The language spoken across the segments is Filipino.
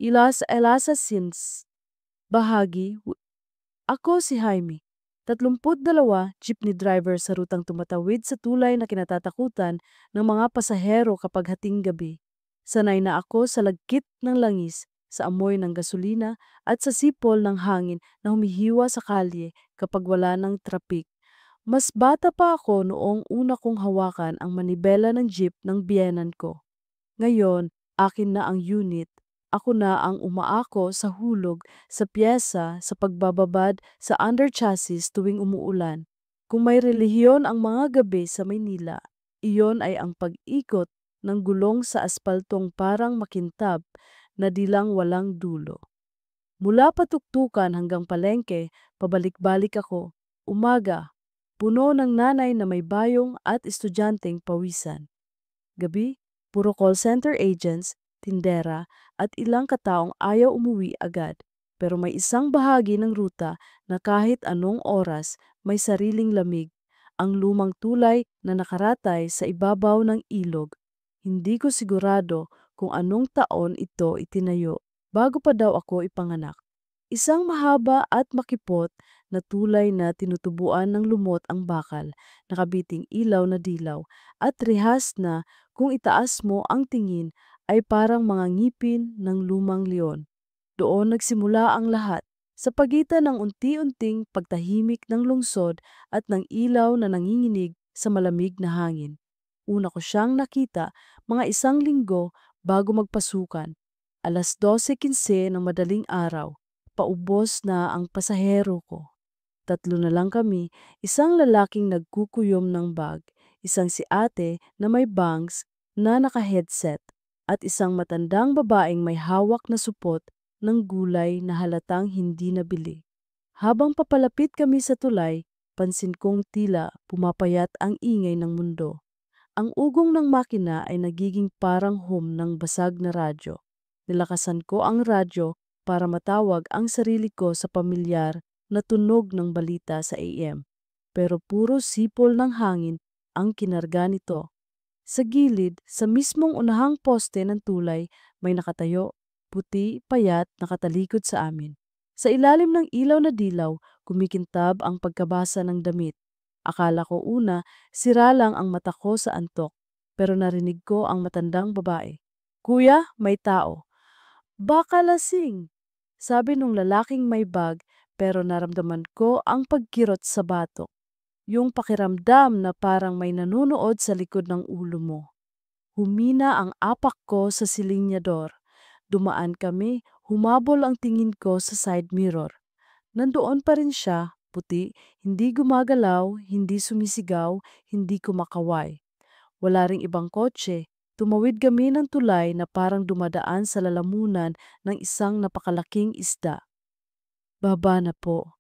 Elasa Sins. Bahagi, ako si Jaime. 32 jeepney driver sa rutang tumatawid sa tulay na kinatatakutan ng mga pasahero kapag hating gabi. Sanay na ako sa lagkit ng langis, sa amoy ng gasolina at sa sipol ng hangin na humihiwa sa kalye kapag wala ng trapik. Mas bata pa ako noong una kong hawakan ang manibela ng jeep ng biyenan ko. Ngayon, akin na ang unit. Ako na ang umaako sa hulog, sa pyesa, sa pagbababad, sa under chassis tuwing umuulan. Kung may relihiyon ang mga gabi sa Maynila, iyon ay ang pag-ikot ng gulong sa aspaltong parang makintab na dilang walang dulo. Mula patuktukan hanggang palengke, pabalik-balik ako. Umaga, puno ng nanay na may bayong at estudyanteng pawisan. Gabi, puro call center agents, tindera, at ilang kataong ayaw umuwi agad. Pero may isang bahagi ng ruta na kahit anong oras may sariling lamig, ang lumang tulay na nakaratay sa ibabaw ng ilog. Hindi ko sigurado kung anong taon ito itinayo bago pa daw ako ipanganak. Isang mahaba at makipot na tulay na tinutubuan ng lumot ang bakal, nakabiting ilaw na dilaw, at rihas na kung itaas mo ang tingin ay parang mga ngipin ng lumang leon. Doon nagsimula ang lahat, sa pagitan ng unti-unting pagtahimik ng lungsod at ng ilaw na nanginginig sa malamig na hangin. Una ko siyang nakita mga 1 linggo bago magpasukan. 12:15 ng madaling araw. Paubos na ang pasahero ko. 3 na lang kami, isang lalaking nagkukuyom ng bag, isang si ate na may bangs na naka-headset, at isang matandang babaeng may hawak na supot ng gulay na halatang hindi nabili. Habang papalapit kami sa tulay, pansin kong tila pumapayat ang ingay ng mundo. Ang ugong ng makina ay nagiging parang hum ng basag na radyo. Nilakasan ko ang radyo para matawag ang sarili ko sa pamilyar na tunog ng balita sa AM. Pero puro sipol ng hangin ang kinarga nito. Sa gilid, sa mismong unahang poste ng tulay, may nakatayo, puti, payat, nakatalikod sa amin. Sa ilalim ng ilaw na dilaw, kumikintab ang pagkabasa ng damit. Akala ko una, sira lang ang mata ko sa antok, pero narinig ko ang matandang babae. "Kuya, may tao." "Baka lasing," sabi nung lalaking may bag, pero naramdaman ko ang pagkirot sa batok. Yung pakiramdam na parang may nanunood sa likod ng ulo mo. Humina ang apak ko sa silinyador. Dumaan kami, humabol ang tingin ko sa side mirror. Nandoon pa rin siya, puti, hindi gumagalaw, hindi sumisigaw, hindi kumakaway. Wala ring ibang kotse. Tumawid kami ng tulay na parang dumadaan sa lalamunan ng isang napakalaking isda. "Baba na po,"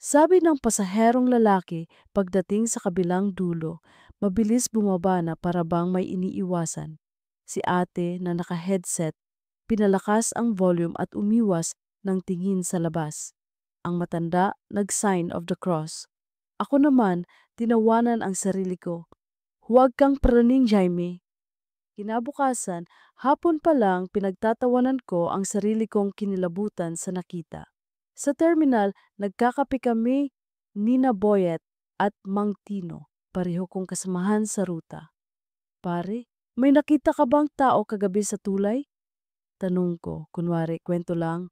sabi ng pasaherong lalaki pagdating sa kabilang dulo. Mabilis bumaba na para bang may iniiwasan. Si ate na naka-headset, pinalakas ang volume at umiwas ng tingin sa labas. Ang matanda nag-sign of the cross. Ako naman, tinawanan ang sarili ko. "Huwag kang praning, Jaime." Kinabukasan, hapon pa lang pinagtatawanan ko ang sarili kong kinilabutan sa nakita. Sa terminal, nagkakape kami ni na Boyet at Mang Tino, pareho kong kasamahan sa ruta. "Pare, may nakita ka bang tao kagabi sa tulay?" Tanong ko, kunwari kwento lang.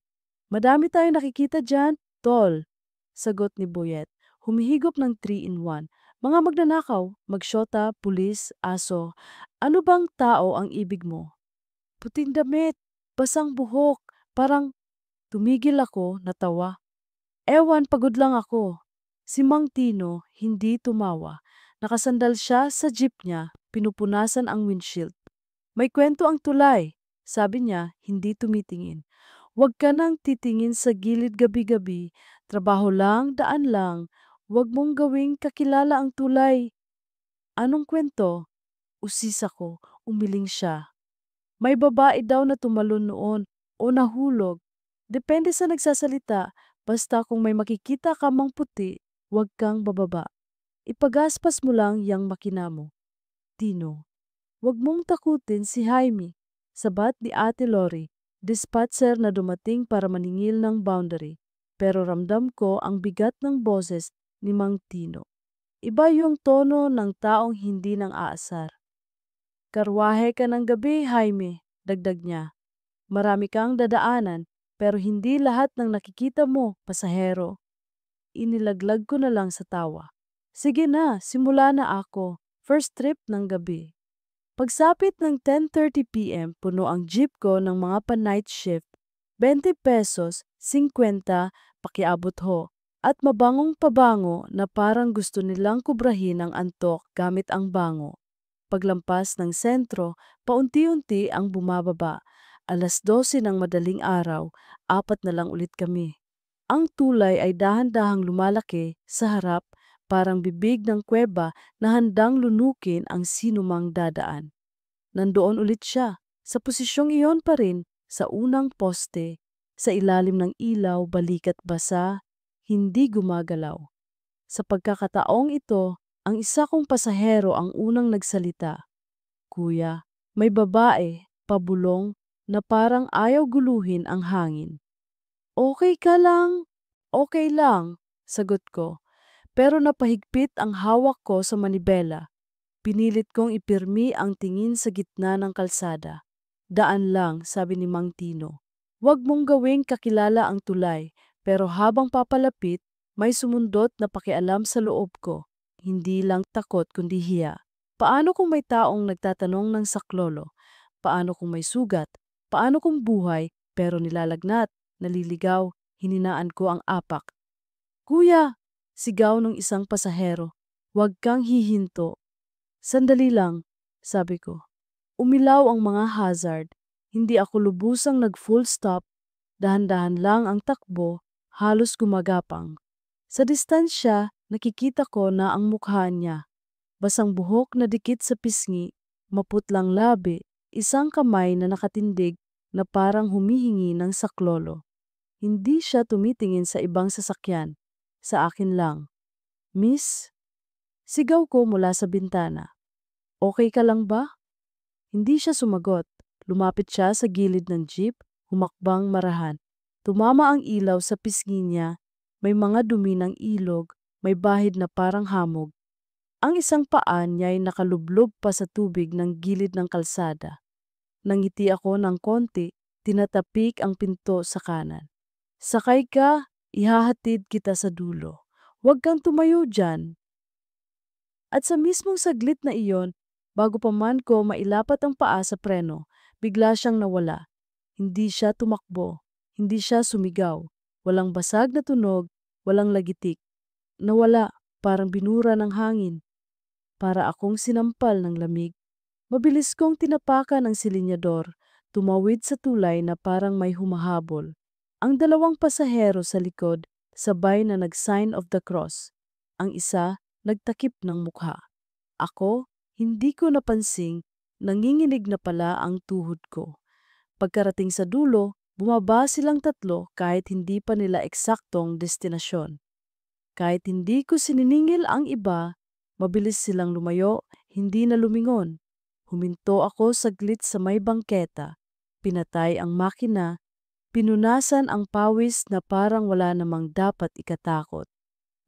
"Madami tayong nakikita dyan, tol," sagot ni Boyet. Humihigop ng 3-in-1. "Mga magnanakaw, magsyota, pulis, aso. Ano bang tao ang ibig mo?" "Puting damit, basang buhok, parang..." Tumigil ako, natawa. "Ewan, pagod lang ako." Si Mang Tino hindi tumawa. Nakasandal siya sa jeep niya, pinupunasan ang windshield. "May kwento ang tulay," sabi niya, hindi tumitingin. "Huwag ka nang titingin sa gilid gabi-gabi. Trabaho lang, daan lang. Huwag mong gawing kakilala ang tulay." "Anong kwento?" Usis ako, umiling siya. "May babae daw na tumalon noon o nahulog. Depende sa nagsasalita, basta kung may makikita ka mang puti, huwag kang bababa. Ipagaspas mo lang yang makina mo." "Tino, huwag mong takutin si Jaime," sabat ni Ate Lori. dispatcher na dumating para maningil ng boundary. Pero ramdam ko ang bigat ng boses ni Mang Tino. Iba yung tono ng taong hindi nang aasar. Karwahe ka ng gabi, Jaime, dagdag niya. Marami kang dadaanan, pero hindi lahat ng nakikita mo, pasahero. Inilaglag ko na lang sa tawa. Sige na, simula na ako. First trip ng gabi. Pagsapit ng 10:30 p.m., puno ang jeep ko ng mga pa-night shift. 20 pesos, 50, pakiabot ho. At mabangong pabango na parang gusto nilang kubrahin ang antok gamit ang bango. Paglampas ng sentro, paunti-unti ang bumababa. 12:00 ng madaling araw, 4 na lang ulit kami. Ang tulay ay dahan-dahang lumalaki sa harap, parang bibig ng kuweba na handang lunukin ang sinumang dadaan. Nandoon ulit siya, sa posisyong iyon pa rin, sa unang poste, sa ilalim ng ilaw, balikat basa, hindi gumagalaw. Sa pagkakataong ito, ang isa kong pasahero ang unang nagsalita. Kuya, may babae, pabulong, na parang ayaw guluhin ang hangin. Okay ka lang? Okay lang, sagot ko. Pero napahigpit ang hawak ko sa manibela. Pinilit kong ipirmi ang tingin sa gitna ng kalsada. Daan lang, sabi ni Mang Tino. Huwag mong gawing kakilala ang tulay, pero habang papalapit, may sumundot na pakialam sa loob ko. Hindi lang takot kundi hiya. Paano kung may taong nagtatanong ng saklolo? Paano kung may sugat? Paano kung buhay pero nilalagnat, naliligaw, hininaan ko ang apak? Kuya! Sigaw ng isang pasahero. Huwag kang hihinto. Sandali lang, sabi ko. Umilaw ang mga hazard. Hindi ako lubusang nag-full stop. Dahan-dahan lang ang takbo, halos gumagapang. Sa distansya, nakikita ko na ang mukha niya. Basang buhok na dikit sa pisngi, maputlang labi, isang kamay na nakatindig na parang humihingi ng saklolo. Hindi siya tumitingin sa ibang sasakyan. Sa akin lang. Miss? Sigaw ko mula sa bintana. Okay ka lang ba? Hindi siya sumagot. Lumapit siya sa gilid ng jeep, humakbang marahan. Tumama ang ilaw sa pisngi niya. May mga dumi ng ilog, may bahid na parang hamog. Ang isang paa niya ay nakalublob pa sa tubig ng gilid ng kalsada. Nangiti ako ng konti, tinatapik ang pinto sa kanan. Sakay ka, ihahatid kita sa dulo. Huwag kang tumayo dyan. At sa mismong saglit na iyon, bago pa man ko mailapat ang paa sa preno, bigla siyang nawala. Hindi siya tumakbo, hindi siya sumigaw. Walang basag na tunog, walang lagitik. Nawala, parang binura ng hangin. Para akong sinampal ng lamig. Mabilis kong tinapakan ang silinyador, tumawid sa tulay na parang may humahabol. Ang dalawang pasahero sa likod, sabay na nag-sign of the cross. Ang isa, nagtakip ng mukha. Ako, hindi ko napansing, nanginginig na pala ang tuhod ko. Pagkarating sa dulo, bumaba silang tatlo kahit hindi pa nila eksaktong destinasyon. Kahit hindi ko sininingil ang iba, mabilis silang lumayo, hindi na lumingon. Huminto ako saglit sa may bangketa, pinatay ang makina, pinunasan ang pawis na parang wala namang dapat ikatakot.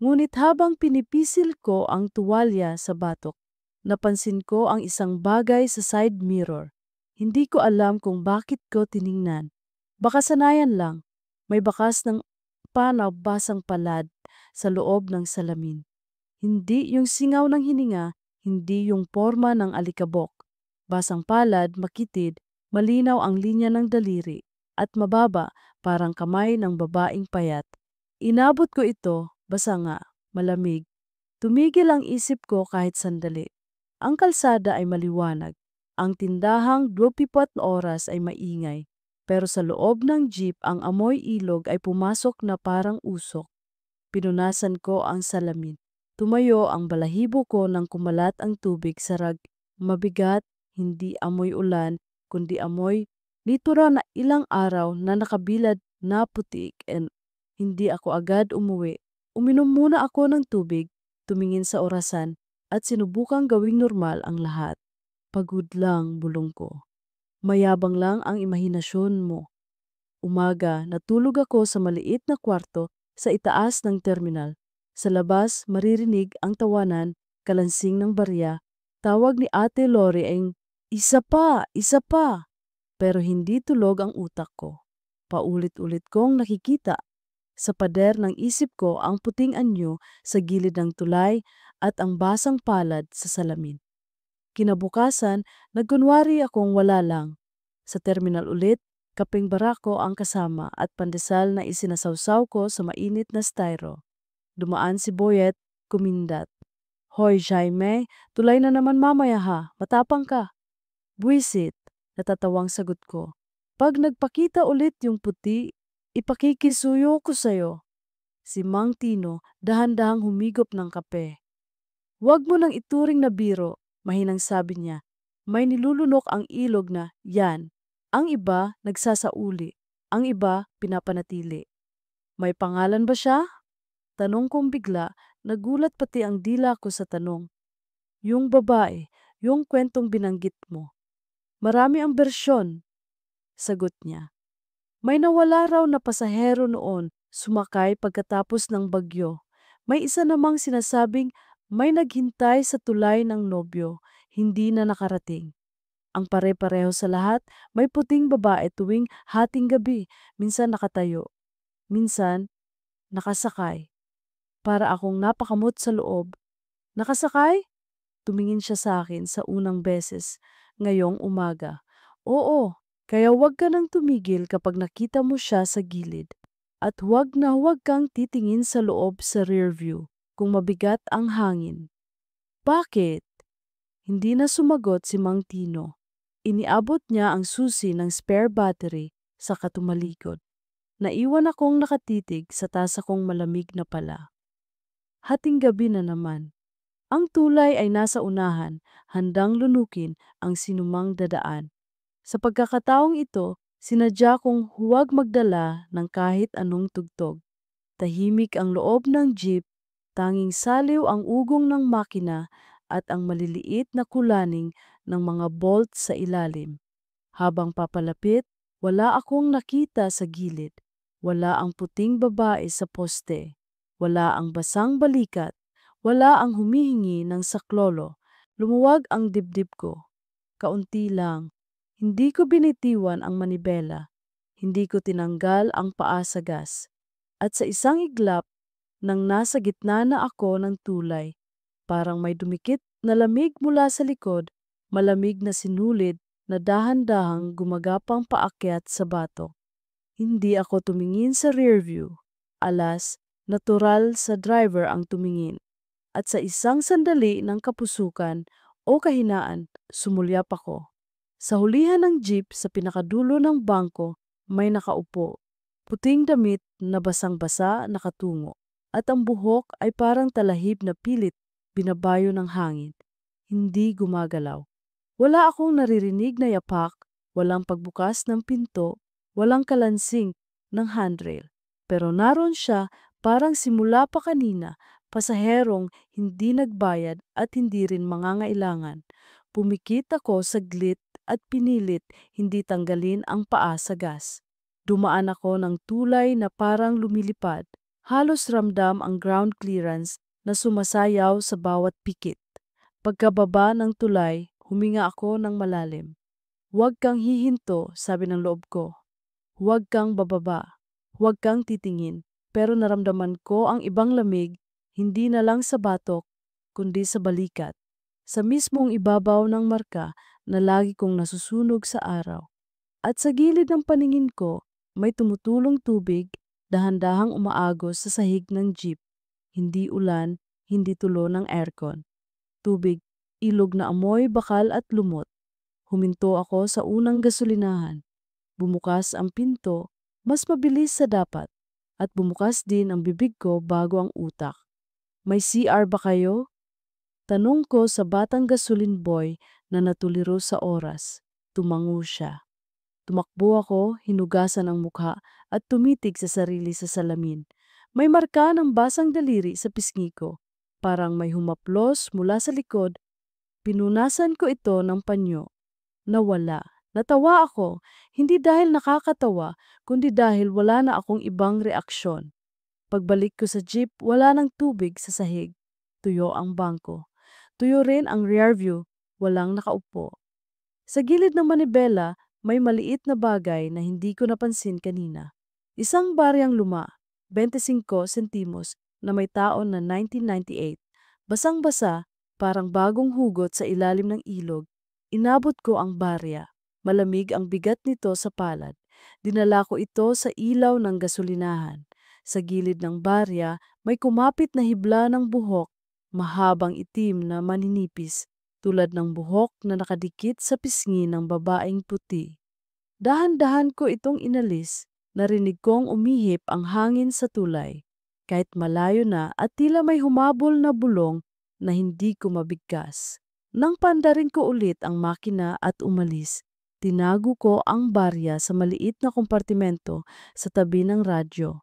Ngunit habang pinipisil ko ang tuwalya sa batok, napansin ko ang isang bagay sa side mirror. Hindi ko alam kung bakit ko tiningnan. Baka sanayan lang, may bakas ng panaw basang palad sa loob ng salamin. Hindi yung singaw ng hininga, hindi yung porma ng alikabok. Basang palad, makitid, malinaw ang linya ng daliri, at mababa, parang kamay ng babaeng payat. Inabot ko ito, basa nga, malamig. Tumigil ang isip ko kahit sandali. Ang kalsada ay maliwanag. Ang tindahang 24 oras ay maingay. Pero sa loob ng jeep ang amoy ilog ay pumasok na parang usok. Pinunasan ko ang salamin. Tumayo ang balahibo ko nang kumalat ang tubig sa rag. Mabigat, hindi amoy ulan, kundi amoy litura na ilang araw na nakabilad na putik and hindi ako agad umuwi. Uminom muna ako ng tubig, tumingin sa orasan at sinubukang gawing normal ang lahat. Pagod lang, bulong ko. Mayabang lang ang imahinasyon mo. Umaga, natulog ako sa maliit na kwarto sa itaas ng terminal. Sa labas, maririnig ang tawanan, kalansing ng barya. Tawag ni Ate Lori ay, "Isa pa! Isa pa!" Pero hindi tulog ang utak ko. Paulit-ulit kong nakikita sa pader ng isip ko ang puting anyo sa gilid ng tulay at ang basang palad sa salamin. Kinabukasan, nagkunwari akong wala lang. Sa terminal ulit, kapeng barako ang kasama at pandesal na isinasawsaw ko sa mainit na styro. Dumaan si Boyet, kumindat. "Hoy, Jaime, tulay na naman mamaya ha, matapang ka." "Buwisit," natatawang sagot ko. "Pag nagpakita ulit yung puti, ipakikisuyo ko sa'yo." Si Mang Tino dahan-dahang humigop ng kape. "Huwag mo nang ituring na biro," mahinang sabi niya. May nilulunok ang ilog na, "Yan." Ang iba nagsasauli, ang iba pinapanatili. "May pangalan ba siya?" Tanong kong bigla, nagulat pati ang dila ko sa tanong. "Yung babae, yung kwentong binanggit mo." "Marami ang bersyon," sagot niya. "May nawala raw na pasahero noon, sumakay pagkatapos ng bagyo. May isa namang sinasabing may naghintay sa tulay ng nobyo, hindi na nakarating. Ang pare-pareho sa lahat, may puting babae tuwing hating gabi, minsan nakatayo, minsan nakasakay." Para akong napakamot sa loob. "Nakasakay?" Tumingin siya sa akin sa unang beses ngayong umaga. "Oo, kaya huwag ka nang tumigil kapag nakita mo siya sa gilid. At huwag na huwag kang titingin sa loob sa rear view kung mabigat ang hangin." "Bakit?" Hindi na sumagot si Mang Tino. Iniabot niya ang susi ng spare battery sa katumalikod. Naiwan akong nakatitig sa tasa kong malamig na pala. Hating gabi na naman. Ang tulay ay nasa unahan, handang lunukin ang sinumang dadaan. Sa pagkakataong ito, sinadya kong huwag magdala ng kahit anong tugtog. Tahimik ang loob ng jeep, tanging saliw ang ugong ng makina at ang maliliit na kulaning ng mga bolt sa ilalim. Habang papalapit, wala akong nakita sa gilid. Wala ang puting babae sa poste. Wala ang basang balikat. Wala ang humihingi ng saklolo. Lumuwag ang dibdib ko. Kaunti lang. Hindi ko binitiwan ang manibela. Hindi ko tinanggal ang paa sa gas. At sa isang iglap, nang nasa gitna na ako ng tulay, parang may dumikit na lamig mula sa likod, malamig na sinulid na dahan-dahang gumagapang paakyat sa batok. Hindi ako tumingin sa rear view. Alas, natural sa driver ang tumingin. At sa isang sandali ng kapusukan o kahinaan, sumulyap ako. Sa hulihan ng jeep sa pinakadulo ng bangko, may nakaupo. Puting damit na basang-basa nakatungo. At ang buhok ay parang talahib na pilit binabayo ng hangin. Hindi gumagalaw. Wala akong naririnig na yapak, walang pagbukas ng pinto, walang kalansing ng handrail. Pero naroon siya parang simula pa kanina, pasaherong hindi nagbayad at hindi rin mangangailangan. Pumikit ako saglit at pinilit hindi tanggalin ang paa sa gas. Dumaan ako ng tulay na parang lumilipad. Halos ramdam ang ground clearance na sumasayaw sa bawat pikit. Pagkababa ng tulay, huminga ako ng malalim. "Huwag kang hihinto," sabi ng loob ko. "Huwag kang bababa. Huwag kang titingin." Pero naramdaman ko ang ibang lamig, hindi na lang sa batok, kundi sa balikat. Sa mismong ibabaw ng marka na lagi kong nasusunog sa araw. At sa gilid ng paningin ko, may tumutulong tubig, dahan-dahang umaagos sa sahig ng jeep. Hindi ulan, hindi tulo ng aircon. Tubig, ilog na amoy bakal at lumot. Huminto ako sa unang gasolinahan. Bumukas ang pinto, mas mabilis sa dapat. At bumukas din ang bibig ko bago ang utak. "May CR ba kayo?" Tanong ko sa batang gasoline boy na natuliro sa oras. Tumango siya. Tumakbo ako, hinugasan ang mukha at tumitig sa sarili sa salamin. May marka ng basang daliri sa pisngi ko. Parang may humaplos mula sa likod. Pinunasan ko ito ng panyo. Nawala. Natawa ako, hindi dahil nakakatawa, kundi dahil wala na akong ibang reaksyon. Pagbalik ko sa jeep, wala nang tubig sa sahig. Tuyo ang bangko. Tuyo rin ang rear view, walang nakaupo. Sa gilid ng manibela, may maliit na bagay na hindi ko napansin kanina. Isang baryang luma, 25 sentimos, na may taon na 1998. Basang-basa, parang bagong hugot sa ilalim ng ilog. Inabot ko ang barya. Malamig ang bigat nito sa palad. Dinala ko ito sa ilaw ng gasolinahan. Sa gilid ng barya, may kumapit na hibla ng buhok, mahabang itim na maninipis, tulad ng buhok na nakadikit sa pisngi ng babaeng puti. Dahan-dahan ko itong inalis, narinig kong umihip ang hangin sa tulay, kahit malayo na at tila may humabol na bulong na hindi ko mabigkas. Nang pandarin ko ulit ang makina at umalis, tinago ko ang barya sa maliit na kompartimento sa tabi ng radyo.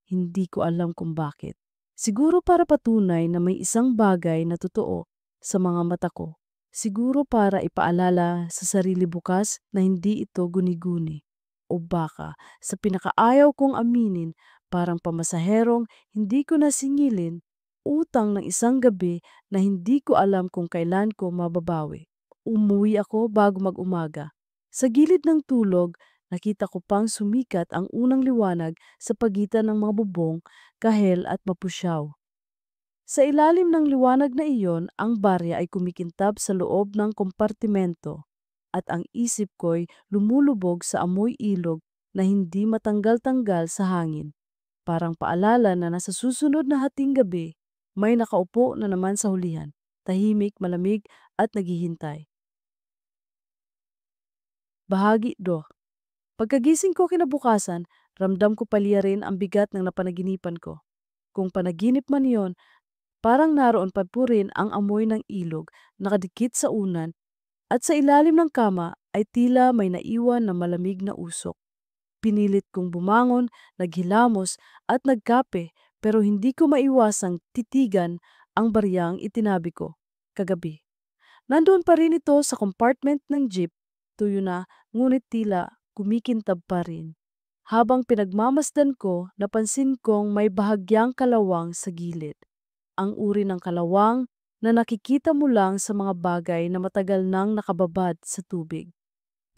Hindi ko alam kung bakit. Siguro para patunay na may isang bagay na totoo sa mga mata ko. Siguro para ipaalala sa sarili bukas na hindi ito guni-guni. O baka sa pinakaayaw kong aminin, parang pamasaherong hindi ko nasingilin, utang ng isang gabi na hindi ko alam kung kailan ko mababawi. Umuwi ako bago mag-umaga. Sa gilid ng tulog, nakita ko pang sumikat ang unang liwanag sa pagitan ng mga bubong, kahel at mapusyaw. Sa ilalim ng liwanag na iyon, ang barya ay kumikintab sa loob ng kompartimento at ang isip ko'y lumulubog sa amoy ilog na hindi matanggal-tanggal sa hangin. Parang paalala na nasa susunod na hating gabi, may nakaupo na naman sa hulihan, tahimik, malamig at naghihintay. Bahagi 2. Pagkagising ko kinabukasan, ramdam ko palya rin ang bigat ng napanaginipan ko. Kung panaginip man iyon, parang naroon pa po rin ang amoy ng ilog, nakadikit sa unan, at sa ilalim ng kama ay tila may naiwan na malamig na usok. Pinilit kong bumangon, naghilamos at nagkape, pero hindi ko maiwasang titigan ang baryang itinabi ko kagabi. Nandoon pa rin ito sa compartment ng jeep, tuyo na, ngunit tila kumikintab pa rin. Habang pinagmamasdan ko, napansin kong may bahagyang kalawang sa gilid. Ang uri ng kalawang na nakikita mo lang sa mga bagay na matagal nang nakababad sa tubig.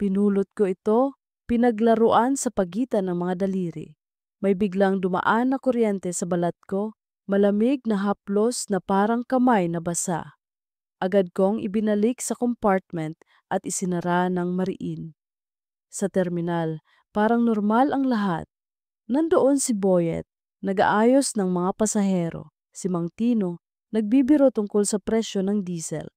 Pinulot ko ito, pinaglaruan sa pagitan ng mga daliri. May biglang dumaan na kuryente sa balat ko, malamig na haplos na parang kamay na basa. Agad kong ibinalik sa compartment at isinara ng mariin. Sa terminal, parang normal ang lahat. Nandoon si Boyet, nag-aayos ng mga pasahero. Si Mang Tino, nagbibiro tungkol sa presyo ng diesel.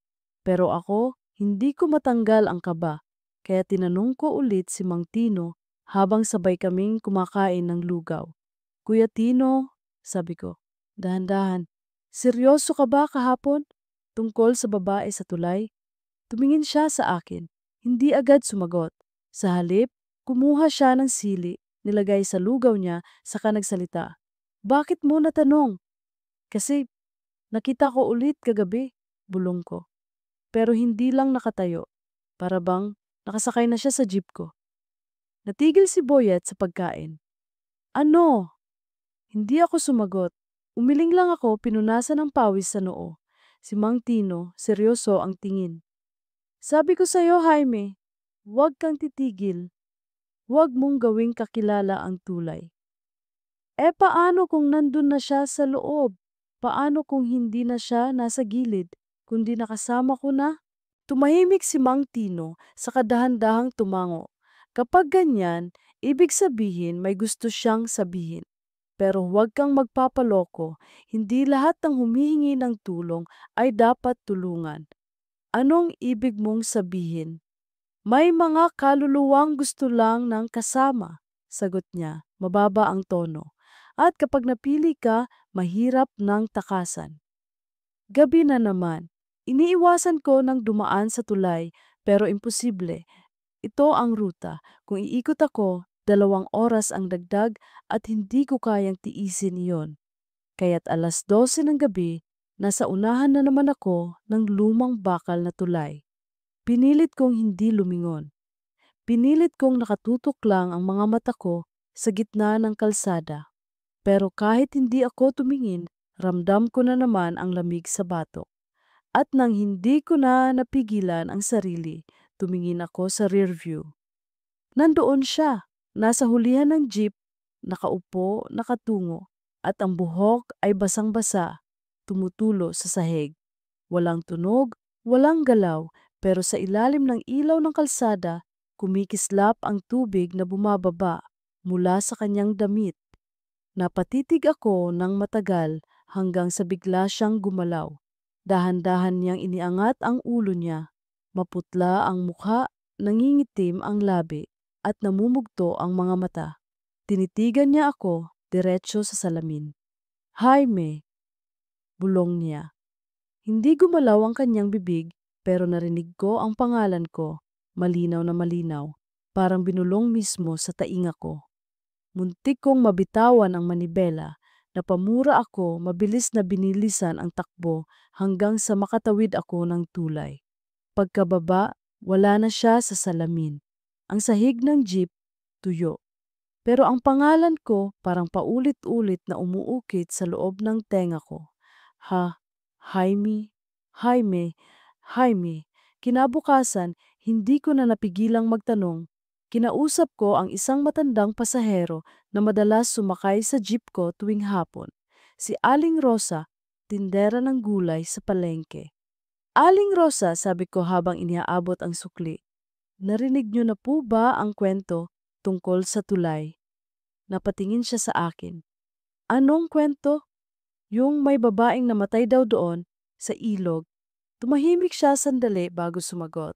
Pero ako, hindi ko matanggal ang kaba. Kaya tinanong ko ulit si Mang Tino habang sabay kaming kumakain ng lugaw. Kuya Tino, sabi ko, dahan-dahan, seryoso ka ba kahapon? Tungkol sa babae sa tulay? Tumingin siya sa akin. Hindi agad sumagot. Sa halip, kumuha siya ng sili, nilagay sa lugaw niya, saka nagsalita. Bakit mo natanong? Kasi nakita ko ulit kagabi, bulong ko. Pero hindi lang nakatayo. Para bang nakasakay na siya sa jeep ko. Natigil si Boyet sa pagkain. Ano? Hindi ako sumagot. Umiling lang ako, pinunasan ng pawis sa noo. Si Mang Tino, seryoso ang tingin. Sabi ko sa'yo, Jaime, huwag kang titigil. Huwag mong gawing kakilala ang tulay. Paano kung nandun na siya sa loob? Paano kung hindi na siya nasa gilid, kundi nakasama ko na? Tumahimik si Mang Tino sa kadahan-dahang tumango. Kapag ganyan, ibig sabihin may gusto siyang sabihin. Pero huwag kang magpapaloko, hindi lahat ng humihingi ng tulong ay dapat tulungan. Anong ibig mong sabihin? May mga kaluluwang gusto lang ng kasama, sagot niya, mababa ang tono. At kapag napili ka, mahirap ng takasan. Gabi na naman. Iniiwasan ko ng dumaan sa tulay, pero imposible. Ito ang ruta. Kung iikot ako, 2 oras ang dagdag at hindi ko kayang tiisin iyon. Kaya't 12:00 ng gabi, nasa unahan na naman ako ng lumang bakal na tulay. Pinilit kong hindi lumingon. Pinilit kong nakatutok lang ang mga mata ko sa gitna ng kalsada. Pero kahit hindi ako tumingin, ramdam ko na naman ang lamig sa batok. At nang hindi ko na napigilan ang sarili, tumingin ako sa rearview. Nandoon siya, nasa hulihan ng jeep, nakaupo, nakatungo, at ang buhok ay basang-basa, tumutulo sa sahig. Walang tunog, walang galaw, pero sa ilalim ng ilaw ng kalsada, kumikislap ang tubig na bumababa mula sa kanyang damit. Napatitig ako ng matagal hanggang sa bigla siyang gumalaw. Dahan-dahan niyang iniangat ang ulo niya. Maputla ang mukha, nangingitim ang labi, at namumugto ang mga mata. Tinitigan niya ako diretso sa salamin. Jaime, bulong niya. Hindi gumalaw ang kanyang bibig, pero narinig ko ang pangalan ko, malinaw na malinaw, parang binulong mismo sa tainga ko. Muntik kong mabitawan ang manibela, napamura ako, mabilis na binilisan ang takbo hanggang sa makatawid ako ng tulay. Pagkababa, wala na siya sa salamin. Ang sahig ng jeep, tuyo. Pero ang pangalan ko parang paulit-ulit na umuukit sa loob ng tenga ko. Ha, Jaime, Jaime, Jaime. Kinabukasan, hindi ko na napigilang magtanong. Kinausap ko ang isang matandang pasahero na madalas sumakay sa jeep ko tuwing hapon. Si Aling Rosa, tindera ng gulay sa palengke. Aling Rosa, sabi ko habang iniaabot ang sukli. Narinig niyo na po ba ang kwento tungkol sa tulay? Napatingin siya sa akin. Anong kwento? Yung may babaeng namatay daw doon, sa ilog. Tumahimik siya sandali bago sumagot.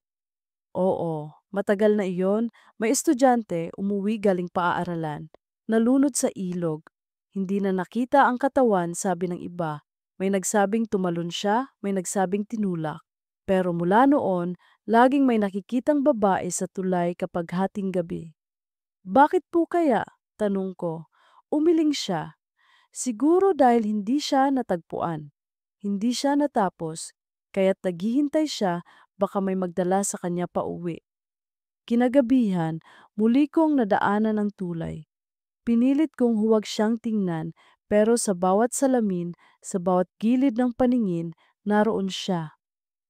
Oo, matagal na iyon. May estudyante umuwi galing paaaralan. Nalunod sa ilog. Hindi na nakita ang katawan, sabi ng iba. May nagsabing tumalon siya, may nagsabing tinulak. Pero mula noon, laging may nakikitang babae sa tulay kapag hating gabi. Bakit po kaya? Tanong ko. Umiling siya. Siguro dahil hindi siya natagpuan. Hindi siya natapos, kaya't naghihintay siya baka may magdala sa kanya pa uwi. Kinagabihan, muli kong nadaanan ang tulay. Pinilit kong huwag siyang tingnan, pero sa bawat salamin, sa bawat gilid ng paningin, naroon siya.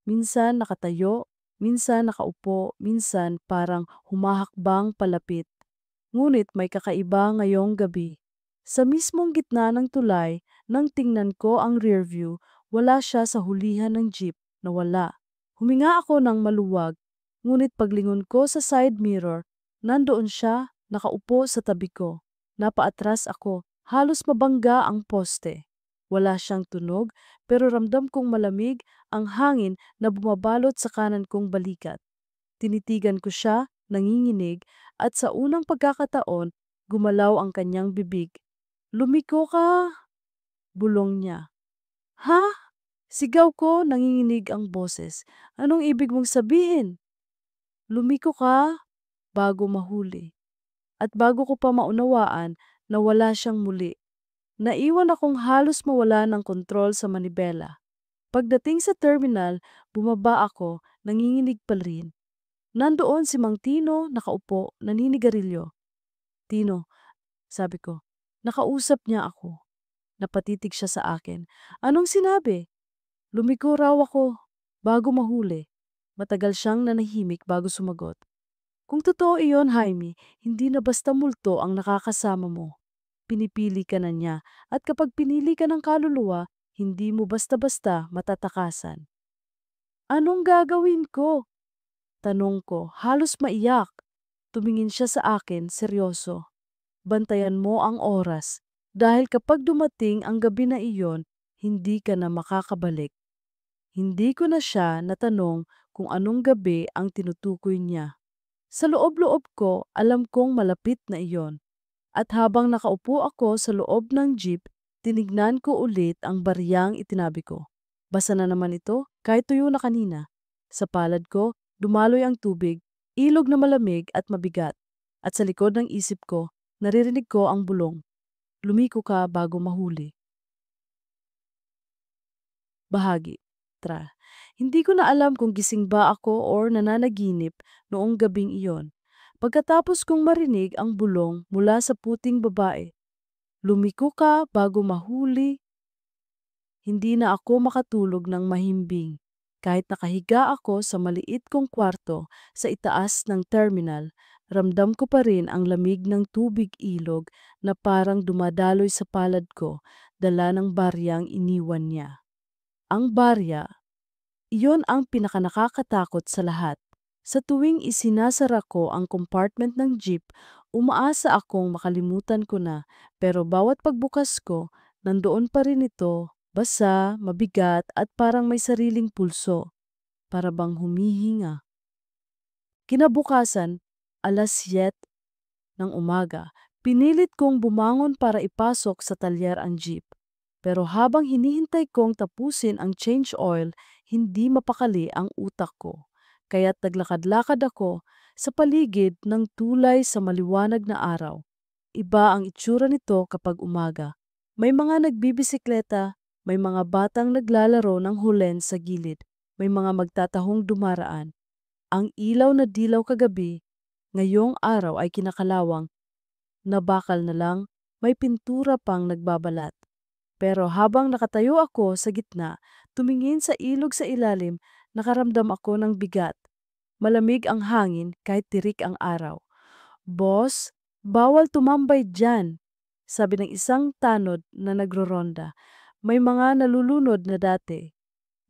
Minsan nakatayo, minsan nakaupo, minsan parang humahakbang palapit. Ngunit may kakaiba ngayong gabi. Sa mismong gitna ng tulay, nang tingnan ko ang rearview, wala siya sa hulihan ng jeep, nawala. Huminga ako ng maluwag, ngunit paglingon ko sa side mirror, nandoon siya, nakaupo sa tabi ko. Napaatras ako, halos mabangga ang poste. Wala siyang tunog, pero ramdam kong malamig ang hangin na bumabalot sa kanan kong balikat. Tinitigan ko siya, nanginginig, at sa unang pagkakataon, gumalaw ang kanyang bibig. Lumiko ka, bulong niya. Ha? Sigaw ko, nanginginig ang boses. Anong ibig mong sabihin? Lumiko ka bago mahuli. At bago ko pa maunawaan, nawala siyang muli. Naiwan akong halos mawala ng kontrol sa manibela. Pagdating sa terminal, bumaba ako, nanginginig pa rin. Nandoon si Mang Tino, nakaupo, naninigarilyo. Tino, sabi ko, nakausap niya ako. Napatitig siya sa akin. Anong sinabi? Lumiko raw ako, bago mahuli. Matagal siyang nanahimik bago sumagot. Kung totoo iyon, Jaime, hindi na basta multo ang nakakasama mo. Pinipili ka na niya, at kapag pinili ka ng kaluluwa, hindi mo basta-basta matatakasan. Anong gagawin ko? Tanong ko, halos maiyak. Tumingin siya sa akin, seryoso. Bantayan mo ang oras, dahil kapag dumating ang gabi na iyon, hindi ka na makakabalik. Hindi ko na siya natanong kung anong gabi ang tinutukoy niya. Sa loob-loob ko, alam kong malapit na iyon. At habang nakaupo ako sa loob ng jeep, tinignan ko ulit ang bariyang itinabi ko. Basa na naman ito, kahit tuyo na kanina. Sa palad ko, dumaloy ang tubig, ilog na malamig at mabigat. At sa likod ng isip ko, naririnig ko ang bulong. Lumiko ka bago mahuli. Bahagi. Hindi ko na alam kung gising ba ako or nananaginip noong gabing iyon. Pagkatapos kong marinig ang bulong mula sa puting babae, lumiko ka bago mahuli. Hindi na ako makatulog ng mahimbing. Kahit nakahiga ako sa maliit kong kwarto sa itaas ng terminal, ramdam ko pa rin ang lamig ng tubig ilog na parang dumadaloy sa palad ko, dala ng baryang iniwan niya. Ang barya, iyon ang pinakanakakatakot sa lahat. Sa tuwing isinasara ko ang compartment ng jeep, umaasa akong makalimutan ko na, pero bawat pagbukas ko, nandoon pa rin ito, basa, mabigat at parang may sariling pulso, para bang humihinga. Kinabukasan, alas 7 ng umaga, pinilit kong bumangon para ipasok sa talyer ang jeep. Pero habang hinihintay kong tapusin ang change oil, hindi mapakali ang utak ko. Kaya't naglakad-lakad ako sa paligid ng tulay sa maliwanag na araw. Iba ang itsura nito kapag umaga. May mga nagbibisikleta, may mga batang naglalaro ng hulen sa gilid, may mga magtatahong dumaraan. Ang ilaw na dilaw kagabi, ngayong araw ay kinakalawang, nabakal na lang, may pintura pang nagbabalat. Pero habang nakatayo ako sa gitna, tumingin sa ilog sa ilalim, nakaramdam ako ng bigat. Malamig ang hangin kahit tirik ang araw. "Boss, bawal tumambay dyan," sabi ng isang tanod na nagroronda. "May mga nalulunod na dati."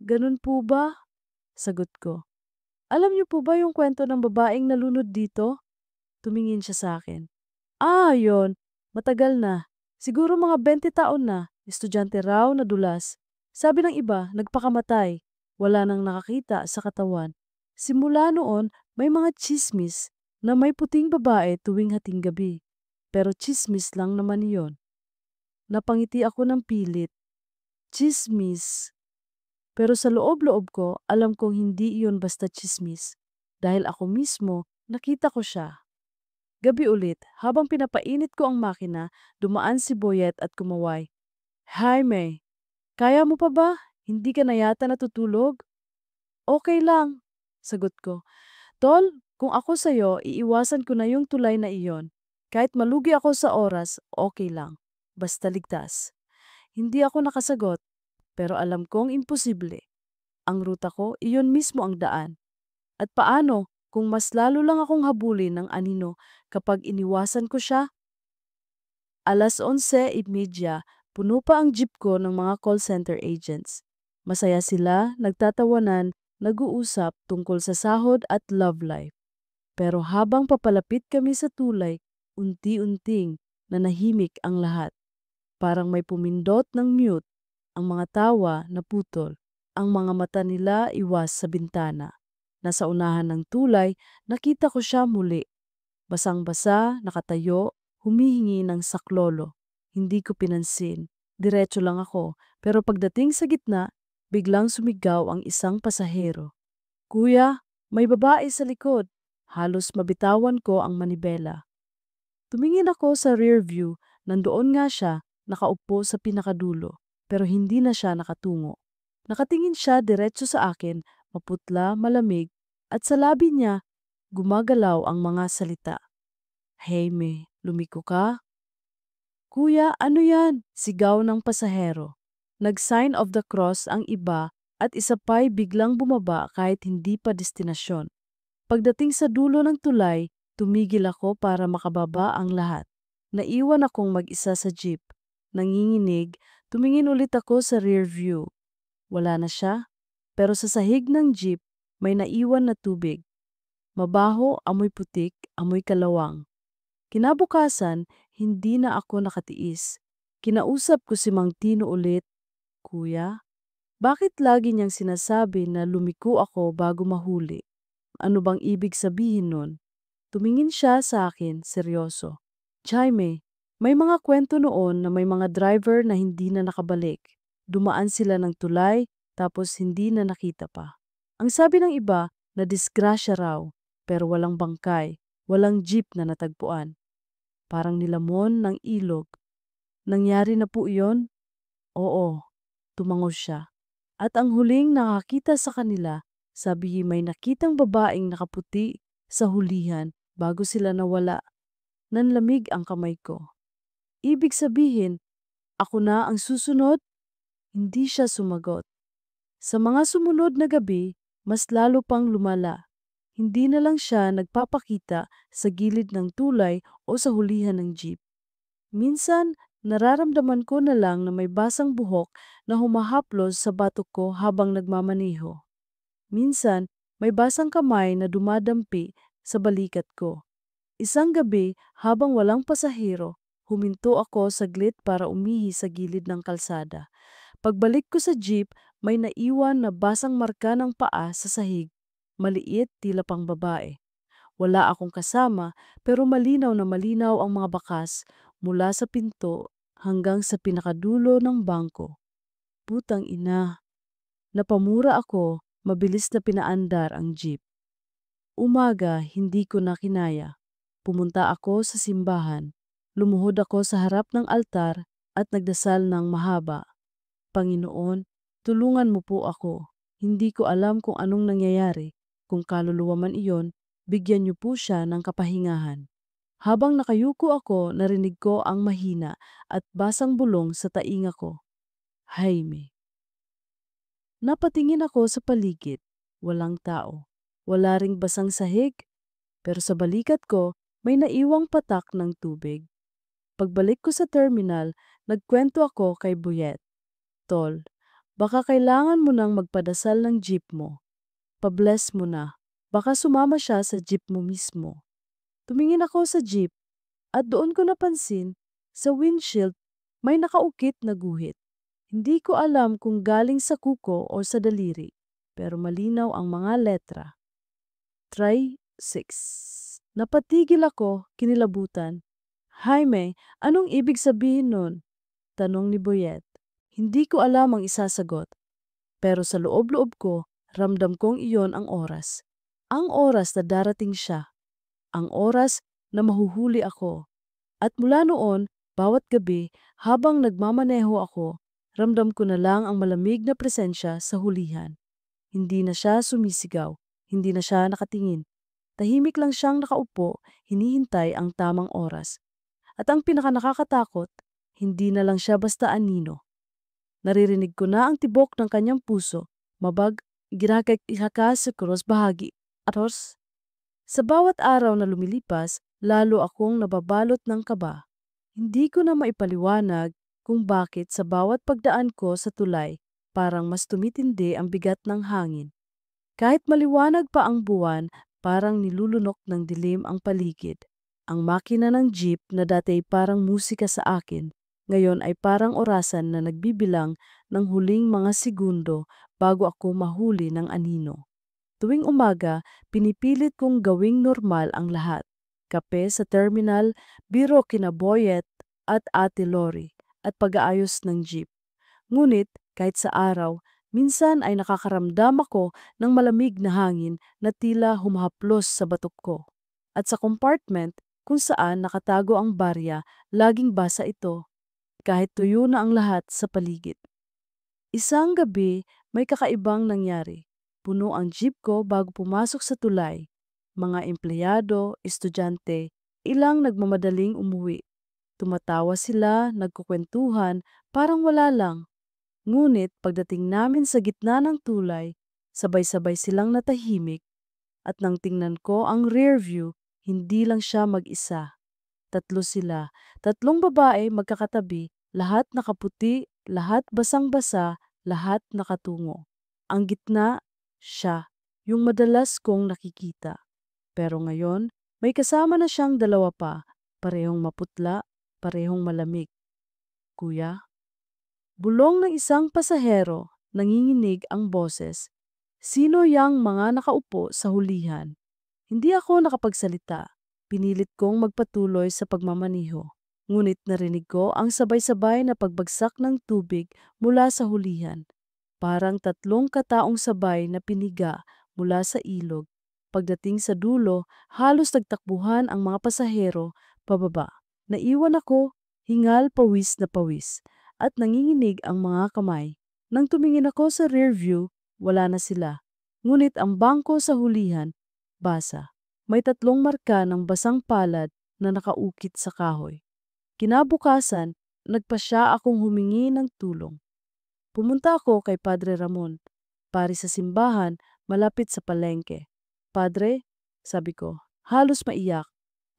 "Ganun po ba?" Sagot ko. "Alam niyo po ba yung kwento ng babaeng nalunod dito?" Tumingin siya sa akin. "Ah, yon. Matagal na. Siguro mga 20 taon na. Estudyante raw na dulas. Sabi ng iba, nagpakamatay. Wala nang nakakita sa katawan. Simula noon, may mga tsismis na may puting babae tuwing hating gabi. Pero tsismis lang naman iyon." Napangiti ako ng pilit. Tsismis. Pero sa loob-loob ko, alam kong hindi iyon basta tsismis. Dahil ako mismo, nakita ko siya. Gabi ulit, habang pinapainit ko ang makina, dumaan si Boyet at kumaway. "Jaime, kaya mo pa ba? Hindi ka na yata natutulog?" "Okay lang," sagot ko. "Tol, kung ako sa'yo, iiwasan ko na yung tulay na iyon. Kahit malugi ako sa oras, okay lang. Basta ligtas." Hindi ako nakasagot, pero alam kong imposible. Ang ruta ko, iyon mismo ang daan. At paano kung mas lalo lang akong habulin ng anino kapag iniwasan ko siya? 11:30, puno pa ang jeep ko ng mga call center agents. Masaya sila, nagtatawanan, nag-uusap tungkol sa sahod at love life. Pero habang papalapit kami sa tulay, unti-unting nanahimik ang lahat. Parang may pumindot ng mute, ang mga tawa naputol, ang mga mata nila iwas sa bintana. Nasa unahan ng tulay, nakita ko siya muli. Basang-basa, nakatayo, humihingi ng saklolo. Hindi ko pinansin. Diretso lang ako, pero pagdating sa gitna, biglang sumigaw ang isang pasahero. "Kuya, may babae sa likod." Halos mabitawan ko ang manibela. Tumingin ako sa rear view, nandoon nga siya, nakaupo sa pinakadulo, pero hindi na siya nakatungo. Nakatingin siya diretso sa akin, maputla, malamig, at sa labi niya, gumagalaw ang mga salita. "Jaime, lumiko ka?" "Kuya, ano yan?" Sigaw ng pasahero. Nag-sign of the cross ang iba at isa pa'y biglang bumaba kahit hindi pa destinasyon. Pagdating sa dulo ng tulay, tumigil ako para makababa ang lahat. Naiwan akong mag-isa sa jeep. Nanginginig, tumingin ulit ako sa rear view. Wala na siya, pero sa sahig ng jeep may naiwan na tubig. Mabaho, amoy putik, amoy kalawang. Kinabukasan, hindi na ako nakatiis. Kinausap ko si Mang Tino ulit. "Kuya, bakit lagi niyang sinasabi na lumiko ako bago mahuli? Ano bang ibig sabihin nun?" Tumingin siya sa akin, seryoso. "Jaime, may mga kwento noon na may mga driver na hindi na nakabalik. Dumaan sila ng tulay, tapos hindi na nakita pa. Ang sabi ng iba, na disgrasya raw, pero walang bangkay, walang jeep na natagpuan. Parang nilamon ng ilog. Nangyari na po iyon?" "Oo," tumango siya. At ang huling nakakita sa kanila, sabi may nakitang babaeng nakaputi sa hulihan, bago sila nawala. Nanlamig ang kamay ko. Ibig sabihin, ako na ang susunod? Hindi siya sumagot. Sa mga sumunod na gabi, mas lalo pang lumala. Hindi na lang siya nagpapakita sa gilid ng tulay o sa hulihan ng jeep. Minsan, nararamdaman ko na lang na may basang buhok na humahaplos sa batok ko habang nagmamaneho. Minsan, may basang kamay na dumadampi sa balikat ko. Isang gabi, habang walang pasahero, huminto ako saglit para umihi sa gilid ng kalsada. Pagbalik ko sa jeep, may naiwan na basang marka ng paa sa sahig. Maliit, tila pang babae. Wala akong kasama, pero malinaw na malinaw ang mga bakas mula sa pinto hanggang sa pinakadulo ng bangko. Putang ina. Napamura ako, mabilis na pinaandar ang jeep. Umaga, hindi ko na kinaya. Pumunta ako sa simbahan. Lumuhod ako sa harap ng altar at nagdasal ng mahaba. Panginoon, tulungan mo po ako. Hindi ko alam kung anong nangyayari. Kung kaluluwa man iyon, bigyan niyo po siya ng kapahingahan. Habang nakayuko ako, narinig ko ang mahina at basang bulong sa tainga ko. Jaime. Napatingin ako sa paligid. Walang tao. Wala ring basang sahig. Pero sa balikat ko, may naiwang patak ng tubig. Pagbalik ko sa terminal, nagkwento ako kay Buyet. Tol, baka kailangan mo nang magpadasal ng jeep mo. Pabless mo na. Baka sumama siya sa jeep mo mismo. Tumingin ako sa jeep at doon ko napansin, sa windshield may nakaukit na guhit. Hindi ko alam kung galing sa kuko o sa daliri, pero malinaw ang mga letra. Try 6. Napatigil ako, kinilabutan. Jaime, anong ibig sabihin nun? Tanong ni Boyet. Hindi ko alam ang isasagot. Pero sa loob-loob ko, ramdam kong iyon ang oras. Ang oras na darating siya. Ang oras na mahuhuli ako. At mula noon, bawat gabi, habang nagmamaneho ako, ramdam ko na lang ang malamig na presensya sa hulihan. Hindi na siya sumisigaw, hindi na siya nakatingin. Tahimik lang siyang nakaupo, hinihintay ang tamang oras. At ang pinakanakakatakot, hindi na lang siya basta anino. Naririnig ko na ang tibok ng kanyang puso, mabag, ginagay ihaka sa cross bahagi. Atos, sa bawat araw na lumilipas, lalo akong nababalot ng kaba. Hindi ko na maipaliwanag kung bakit sa bawat pagdaan ko sa tulay, parang mas tumitindi ang bigat ng hangin. Kahit maliwanag pa ang buwan, parang nilulunok ng dilim ang paligid. Ang makina ng jeep na dati parang musika sa akin, ngayon ay parang orasan na nagbibilang ng huling mga segundo bago ako mahuli ng anino. Tuwing umaga, pinipilit kong gawing normal ang lahat. Kape sa terminal, biro kina Boyet at Ate Lori, at pag-aayos ng jeep. Ngunit, kahit sa araw, minsan ay nakakaramdam ako ng malamig na hangin na tila humahaplos sa batok ko. At sa compartment, kung saan nakatago ang barya, laging basa ito, kahit tuyo na ang lahat sa paligid. Isang gabi, may kakaibang nangyari. Puno ang jeep ko bago pumasok sa tulay. Mga empleyado, estudyante, ilang nagmamadaling umuwi. Tumatawa sila, nagkukwentuhan, parang wala lang. Ngunit pagdating namin sa gitna ng tulay, sabay-sabay silang natahimik at nang tingnan ko ang rear view, hindi lang siya mag-isa. Tatlo sila, tatlong babae magkakatabi, lahat nakaputi, lahat basang-basa, lahat nakatungo. Ang gitna, siya, yung madalas kong nakikita. Pero ngayon, may kasama na siyang dalawa pa, parehong maputla, parehong malamig. Kuya? Bulong ng isang pasahero, nanginginig ang boses. Sino yang mga nakaupo sa hulihan? Hindi ako nakapagsalita. Pinilit kong magpatuloy sa pagmamaniho. Ngunit narinig ko ang sabay-sabay na pagbagsak ng tubig mula sa hulihan. Parang tatlong kataong sabay na piniga mula sa ilog. Pagdating sa dulo, halos nagtakbuhan ang mga pasahero pababa. Naiwan ako, hingal pawis na pawis, at nanginginig ang mga kamay. Nang tumingin ako sa rear view, wala na sila. Ngunit ang bangko sa hulihan, basa. May 3 marka ng basang palad na nakaukit sa kahoy. Kinabukasan, nagpasya akong humingi ng tulong. Pumunta ako kay Padre Ramon, pari sa simbahan malapit sa palengke. Padre, sabi ko, halos maiyak.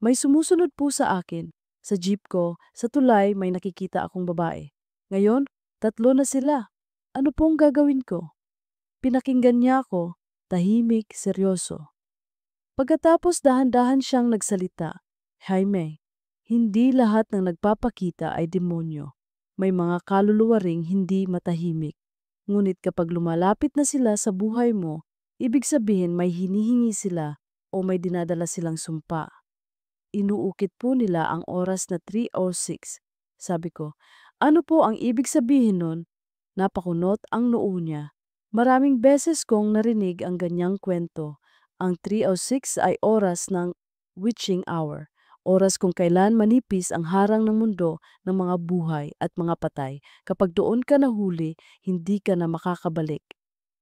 May sumusunod po sa akin. Sa jeep ko, sa tulay may nakikita akong babae. Ngayon, 3 na sila. Ano pong gagawin ko? Pinakinggan niya ako, tahimik, seryoso. Pagkatapos dahan-dahan siyang nagsalita, Jaime, hindi lahat ng nagpapakita ay demonyo. May mga kaluluwa ring hindi matahimik. Ngunit kapag lumalapit na sila sa buhay mo, ibig sabihin may hinihingi sila o may dinadala silang sumpa. Inuukit po nila ang oras na 3:06. Sabi ko, ano po ang ibig sabihin nun? Napakunot ang noo niya. Maraming beses kong narinig ang ganyang kwento. Ang 3:06 ay oras ng witching hour. Oras kung kailan manipis ang harang ng mundo ng mga buhay at mga patay. Kapag doon ka nahuli, hindi ka na makakabalik.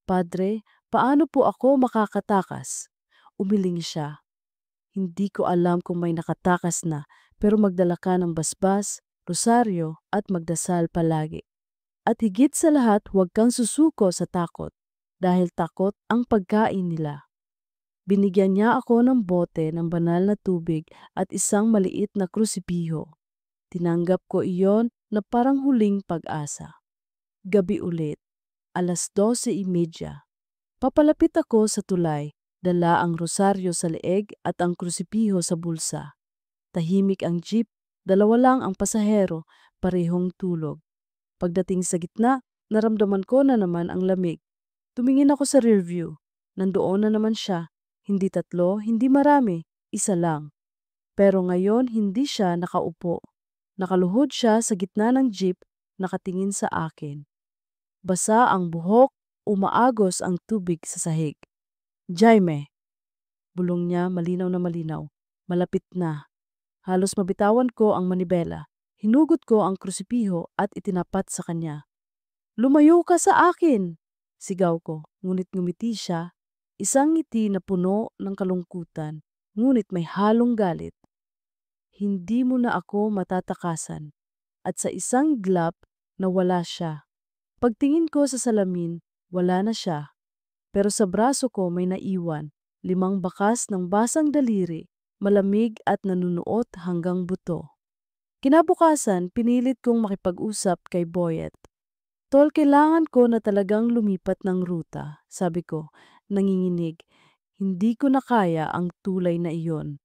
Padre, paano po ako makakatakas? Umiling siya. Hindi ko alam kung may nakatakas na, pero magdala ka ng basbas, rosaryo at magdasal palagi. At higit sa lahat, huwag kang susuko sa takot, dahil takot ang pagkain nila. Binigyan niya ako ng bote ng banal na tubig at isang maliit na krusipiho. Tinanggap ko iyon na parang huling pag-asa. Gabi ulit, 12:30. Papalapit ako sa tulay, dala ang rosaryo sa leeg at ang krusipiho sa bulsa. Tahimik ang jeep, 2 lang ang pasahero, parehong tulog. Pagdating sa gitna, naramdaman ko na naman ang lamig. Tumingin ako sa rearview. Nandoon na naman siya. Hindi 3, hindi marami, 1 lang. Pero ngayon hindi siya nakaupo. Nakaluhod siya sa gitna ng jeep, nakatingin sa akin. Basa ang buhok, umaagos ang tubig sa sahig. Jaime, bulong niya malinaw na malinaw. Malapit na. Halos mabitawan ko ang manibela. Hinugot ko ang krusipiho at itinapat sa kanya. Lumayo ka sa akin! Sigaw ko, ngunit ngumiti siya. Isang ngiti na puno ng kalungkutan, ngunit may halong galit. Hindi mo na ako matatakasan. At sa isang glap, nawala siya. Pagtingin ko sa salamin, wala na siya. Pero sa braso ko may naiwan, 5 bakas ng basang daliri, malamig at nanunuot hanggang buto. Kinabukasan, pinilit kong makipag-usap kay Boyet. Tol, kailangan ko na talagang lumipat ng ruta, sabi ko, nanginginig. Hindi ko na kaya ang tulay na iyon.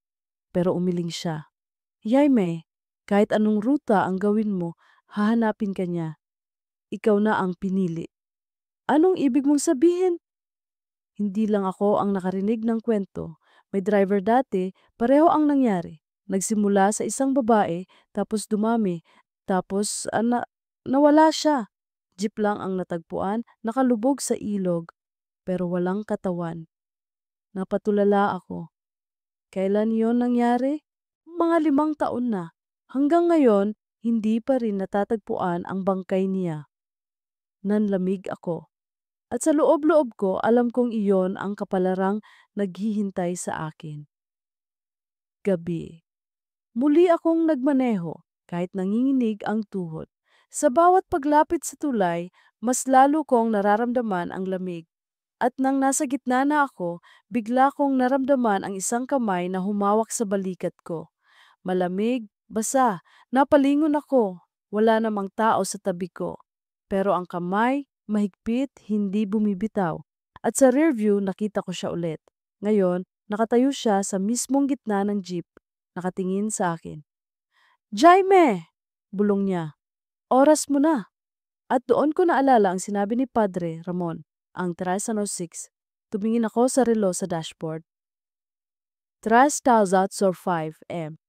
Pero umiling siya. Jaime, kahit anong ruta ang gawin mo, hahanapin ka niya. Ikaw na ang pinili. Anong ibig mong sabihin? Hindi lang ako ang nakarinig ng kwento. May driver dati, pareho ang nangyari. Nagsimula sa isang babae, tapos dumami, tapos nawala siya. Jeep lang ang natagpuan, nakalubog sa ilog, pero walang katawan. Napatulala ako. Kailan yon nangyari? Mga 5 taon na. Hanggang ngayon, hindi pa rin natatagpuan ang bangkay niya. Nanlamig ako. At sa loob-loob ko, alam kong iyon ang kapalarang naghihintay sa akin. Gabi. Muli akong nagmaneho kahit nanginginig ang tuhod. Sa bawat paglapit sa tulay, mas lalo kong nararamdaman ang lamig. At nang nasa gitna na ako, bigla kong naramdaman ang isang kamay na humawak sa balikat ko. Malamig, basa, napalingon ako. Wala namang tao sa tabi ko. Pero ang kamay, mahigpit, hindi bumibitaw. At sa rearview, nakita ko siya ulit. Ngayon, nakatayo siya sa mismong gitna ng jeep, nakatingin sa akin. Jaime! Bulong niya. Oras mo na. At doon ko naalala ang sinabi ni Padre Ramon, ang 3:06. Tumingin ako sa relo sa dashboard. 3:05 am.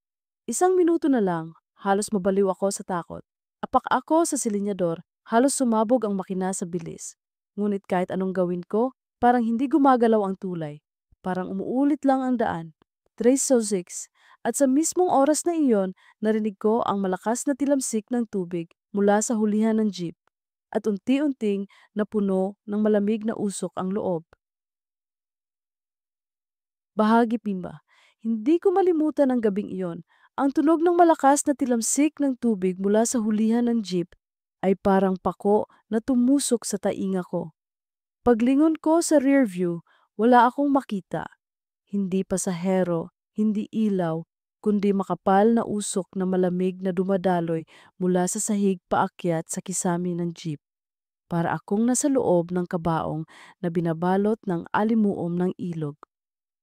1 minuto na lang, halos mabaliw ako sa takot. Apak ako sa silinyador, halos sumabog ang makina sa bilis. Ngunit kahit anong gawin ko, parang hindi gumagalaw ang tulay. Parang umuulit lang ang daan. 3:06. At sa mismong oras na iyon, narinig ko ang malakas na tilamsik ng tubig mula sa hulihan ng jeep. At unti-unting napuno ng malamig na usok ang loob. Bahagi Pimba. Hindi ko malimutan ang gabing iyon. Ang tunog ng malakas na tilamsik ng tubig mula sa hulihan ng jeep ay parang pako na tumusok sa tainga ko. Paglingon ko sa rear view, wala akong makita. Hindi pasahero, hindi ilaw, kundi makapal na usok na malamig na dumadaloy mula sa sahig paakyat sa kisami ng jeep. Para akong nasa loob ng kabaong na binabalot ng alimuom ng ilog.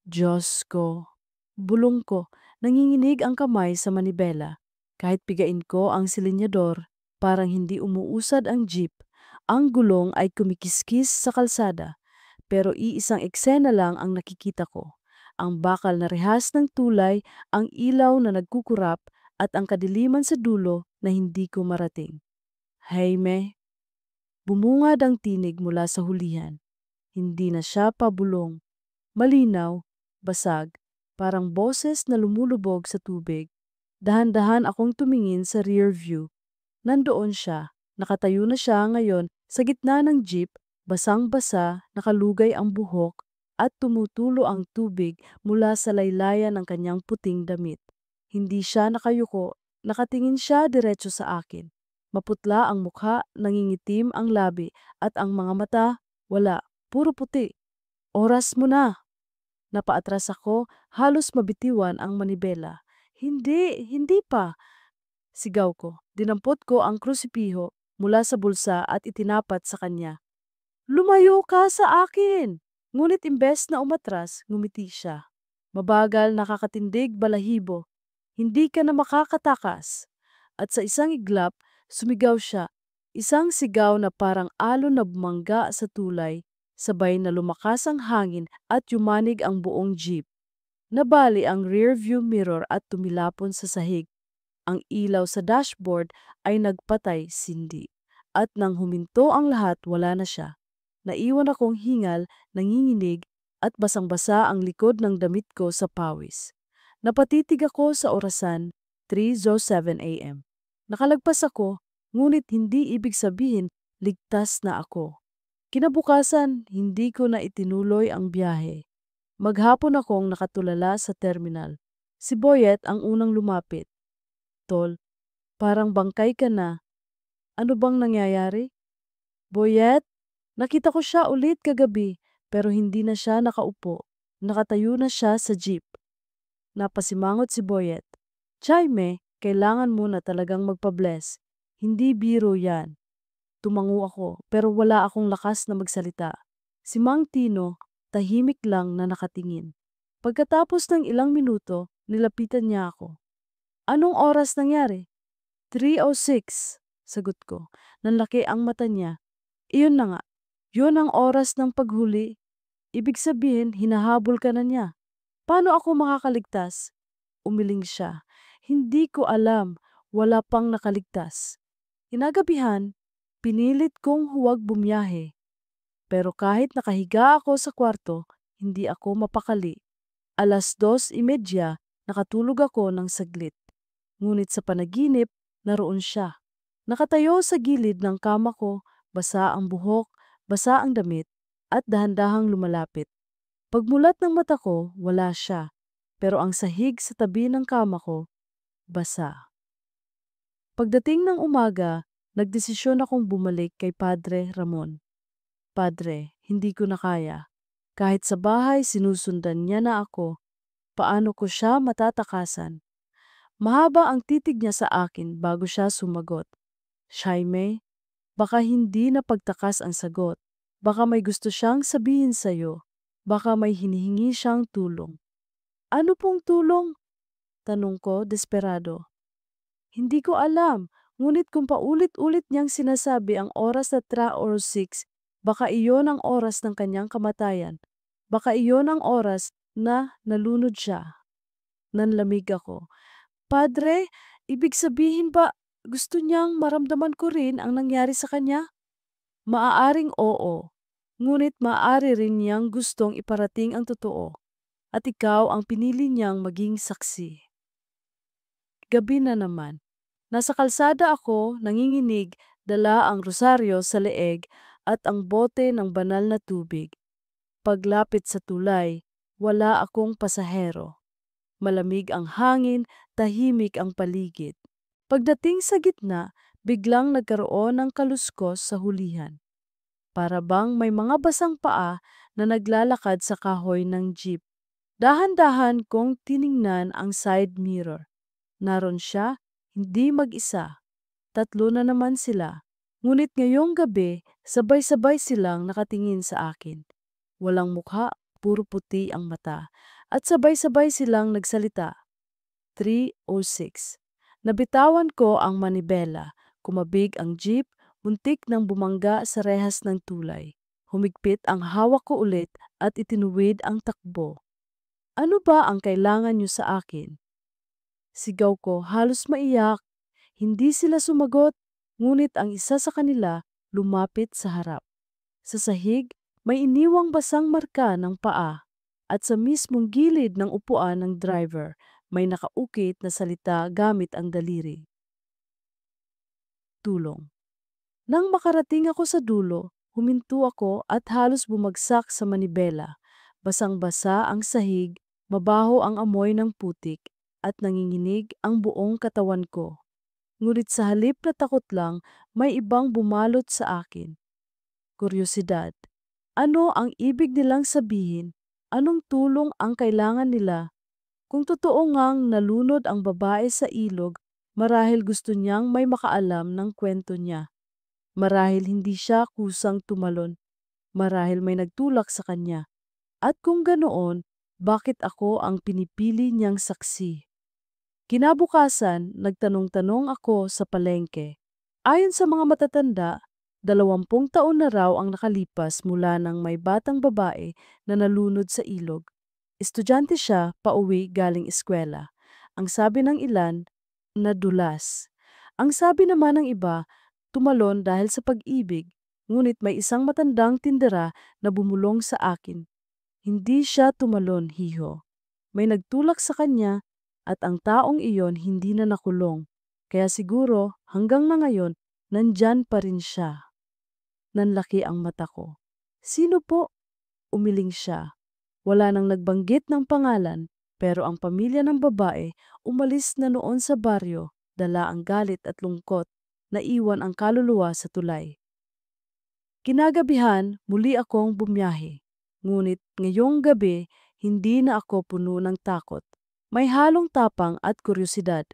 Diyos ko, bulong ko, nanginginig ang kamay sa manibela. Kahit pigain ko ang silinyador, parang hindi umuusad ang jeep. Ang gulong ay kumikiskis sa kalsada, pero iisang eksena lang ang nakikita ko. Ang bakal na rehas ng tulay, ang ilaw na nagkukurap, at ang kadiliman sa dulo na hindi ko marating. Jaime, bumungad ang tinig mula sa hulihan. Hindi na siya pabulong. Malinaw, basag, parang boses na lumulubog sa tubig. Dahan-dahan akong tumingin sa rear view. Nandoon siya, nakatayo na siya ngayon sa gitna ng jeep, basang-basa, nakalugay ang buhok, at tumutulo ang tubig mula sa laylayan ng kanyang puting damit. Hindi siya nakayuko, nakatingin siya diretso sa akin. Maputla ang mukha, nangingitim ang labi, at ang mga mata, wala, puro puti. Oras mo na! Napaatras ako, halos mabitiwan ang manibela. Hindi pa! Sigaw ko. Dinampot ko ang krusipiho mula sa bulsa at itinapat sa kanya. Lumayo ka sa akin! Ngunit imbes na umatras, ngumiti siya. Mabagal, nakakatindig, balahibo. Hindi ka na makakatakas. At sa isang iglap, sumigaw siya. Isang sigaw na parang alon na bumangga sa tulay, sabay na lumakas ang hangin at yumanig ang buong jeep. Nabali ang rear view mirror at tumilapon sa sahig. Ang ilaw sa dashboard ay nagpatay sindi. At nang huminto ang lahat, wala na siya. Naiwan akong hingal, nanginginig, at basang-basa ang likod ng damit ko sa pawis. Napatitig ako sa orasan, 3:07 a.m. Nakalagpas ako, ngunit hindi ibig sabihin ligtas na ako. Kinabukasan, hindi ko na itinuloy ang biyahe. Maghapon akong nakatulala sa terminal. Si Boyet ang unang lumapit. Tol, parang bangkay ka na. Ano bang nangyayari? Boyet, nakita ko siya ulit kagabi, pero hindi na siya nakaupo. Nakatayo na siya sa jeep. Napasimangot si Boyet. Jaime, kailangan mo na talagang magpa-bless. Hindi biro yan. Tumango ako, pero wala akong lakas na magsalita. Si Mang Tino, tahimik lang na nakatingin. Pagkatapos ng ilang minuto, nilapitan niya ako. Anong oras nangyari? 3:06, sagot ko. Nanlaki ang mata niya. Iyon na nga. Yun ang oras ng paghuli. Ibig sabihin, hinahabol ka na niya. Paano ako makakaligtas? Umiling siya. Hindi ko alam. Wala pang nakaligtas. Kinagabihan, pinilit kong huwag bumiyahe. Pero kahit nakahiga ako sa kwarto, hindi ako mapakali. 2:30, nakatulog ako ng saglit. Ngunit sa panaginip, naroon siya. Nakatayo sa gilid ng kama ko, basa ang buhok, basa ang damit, at dahan-dahang lumalapit. Pagmulat ng mata ko, wala siya. Pero ang sahig sa tabi ng kama ko, basa. Pagdating ng umaga, nagdesisyon akong bumalik kay Padre Ramon. Padre, hindi ko na kaya. Kahit sa bahay sinusundan niya na ako, paano ko siya matatakasan? Mahaba ang titig niya sa akin bago siya sumagot. Jaime, baka hindi na pagtakas ang sagot. Baka may gusto siyang sabihin sa'yo. Baka may hinihingi siyang tulong. Ano pong tulong? Tanong ko, desperado. Hindi ko alam, ngunit kung paulit-ulit niyang sinasabi ang oras na 3:06, baka iyon ang oras ng kanyang kamatayan. Baka iyon ang oras na nalunod siya. Nanlamig ako. Padre, ibig sabihin ba gusto niyang maramdaman ko rin ang nangyari sa kanya? Maaaring oo, ngunit maaari rin niyang gustong iparating ang totoo. At ikaw ang pinili niyang maging saksi. Gabi na naman. Nasa kalsada ako, nanginginig, dala ang rosaryo sa leeg at ang bote ng banal na tubig. Paglapit sa tulay, wala akong pasahero. Malamig ang hangin, tahimik ang paligid. Pagdating sa gitna, biglang nagkaroon ng kaluskos sa hulihan. Para bang may mga basang paa na naglalakad sa kahoy ng jeep. Dahan-dahan kong tiningnan ang side mirror. Naroon siya, hindi mag-isa. Tatlo na naman sila. Ngunit ngayong gabi, sabay-sabay silang nakatingin sa akin. Walang mukha, puro puti ang mata. At sabay-sabay silang nagsalita. 3:06. Nabitawan ko ang manibela. Kumabig ang jeep, muntik nang bumangga sa rehas ng tulay. Humigpit ang hawak ko ulit at itinuwid ang takbo. Ano ba ang kailangan niyo sa akin? Sigaw ko, halos maiyak. Hindi sila sumagot, ngunit ang isa sa kanila lumapit sa harap. Sa sahig, may iniwang basang marka ng paa at sa mismong gilid ng upuan ng driver, may nakaukit na salita gamit ang daliri. Tulong. Nang makarating ako sa dulo, huminto ako at halos bumagsak sa manibela. Basang-basa ang sahig, mabaho ang amoy ng putik, at nanginginig ang buong katawan ko. Ngunit sa halip na takot lang, may ibang bumalot sa akin. Kuryosidad. Ano ang ibig nilang sabihin? Anong tulong ang kailangan nila? Kung totoo ngang nalunod ang babae sa ilog, marahil gusto niyang may makaalam ng kwento niya. Marahil hindi siya kusang tumalon. Marahil may nagtulak sa kanya. At kung ganoon, bakit ako ang pinipili niyang saksi? Kinabukasan, nagtanong-tanong ako sa palengke. Ayon sa mga matatanda, 20 taon na raw ang nakalipas mula nang may batang babae na nalunod sa ilog. Estudyante siya pauwi galing eskwela. Ang sabi ng ilan, nadulas. Ang sabi naman ng iba, tumalon dahil sa pag-ibig, ngunit may isang matandang tindera na bumulong sa akin. Hindi siya tumalon, hiho. May nagtulak sa kanya at ang taong iyon hindi na nakulong. Kaya siguro hanggang na ngayon, nandyan pa rin siya. Nanlaki ang mata ko. Sino po? Umiling siya. Wala nang nagbanggit ng pangalan, pero ang pamilya ng babae umalis na noon sa baryo, dala ang galit at lungkot, naiwan ang kaluluwa sa tulay. Kinagabihan, muli akong bumiyahe. Ngunit ngayong gabi, hindi na ako puno ng takot. May halong tapang at kuryosidad.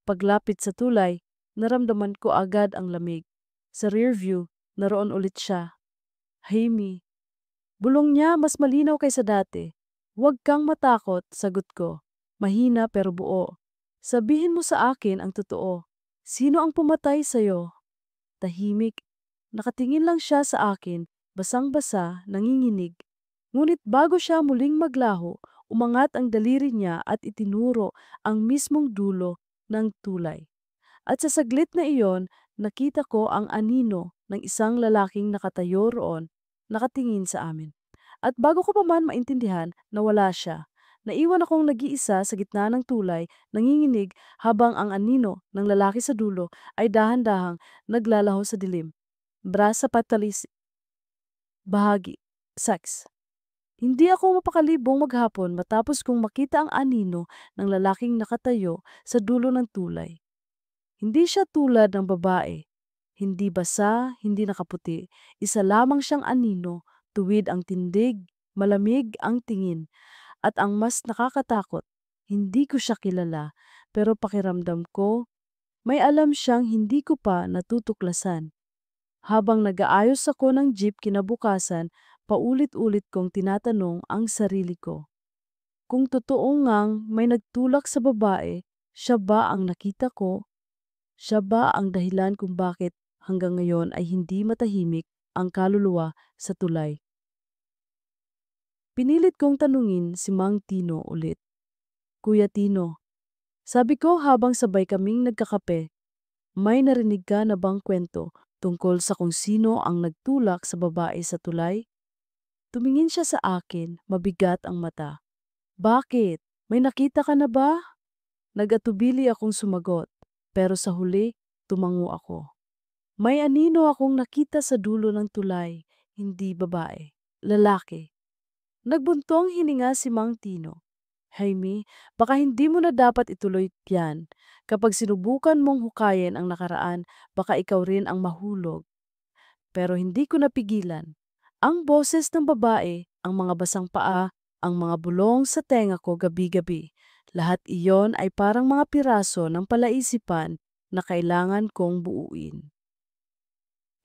Paglapit sa tulay, naramdaman ko agad ang lamig. Sa rear view, naroon ulit siya. Haimi. Bulong niya mas malinaw kaysa dati. Huwag kang matakot, sagot ko. Mahina pero buo. Sabihin mo sa akin ang totoo. Sino ang pumatay sa'yo? Tahimik. Nakatingin lang siya sa akin, basang-basa, nanginginig. Ngunit bago siya muling maglaho, umangat ang daliri niya at itinuro ang mismong dulo ng tulay. At sa saglit na iyon, nakita ko ang anino ng isang lalaking nakatayo roon, nakatingin sa amin. At bago ko pa man maintindihan na wala siya, naiwan akong nag-iisa sa gitna ng tulay, nanginginig habang ang anino ng lalaki sa dulo ay dahan-dahang naglalaho sa dilim. Brasa patalis, bahagi, sex. Hindi ako mapakalibong maghapon matapos kong makita ang anino ng lalaking nakatayo sa dulo ng tulay. Hindi siya tulad ng babae. Hindi basa, hindi nakaputi. Isa lamang siyang anino, tuwid ang tindig, malamig ang tingin. At ang mas nakakatakot, hindi ko siya kilala, pero pakiramdam ko, may alam siyang hindi ko pa natutuklasan. Habang nag-aayos ako ng jeep kinabukasan, paulit-ulit kong tinatanong ang sarili ko. Kung totoo ngang may nagtulak sa babae, siya ba ang nakita ko? Siya ba ang dahilan kung bakit hanggang ngayon ay hindi matahimik ang kaluluwa sa tulay? Pinilit kong tanungin si Mang Tino ulit. Kuya Tino, sabi ko habang sabay kaming nagkakape, may narinig ka na bang kwento tungkol sa kung sino ang nagtulak sa babae sa tulay? Tumingin siya sa akin, mabigat ang mata. Bakit? May nakita ka na ba? Nag-atubili akong sumagot, pero sa huli, tumango ako. May anino akong nakita sa dulo ng tulay, hindi babae, lalaki. Nagbuntong hininga si Mang Tino. Jaime, baka hindi mo na dapat ituloy yan. Kapag sinubukan mong hukayin ang nakaraan, baka ikaw rin ang mahulog. Pero hindi ko napigilan. Ang boses ng babae, ang mga basang paa, ang mga bulong sa tenga ko gabi-gabi. Lahat iyon ay parang mga piraso ng palaisipan na kailangan kong buuin.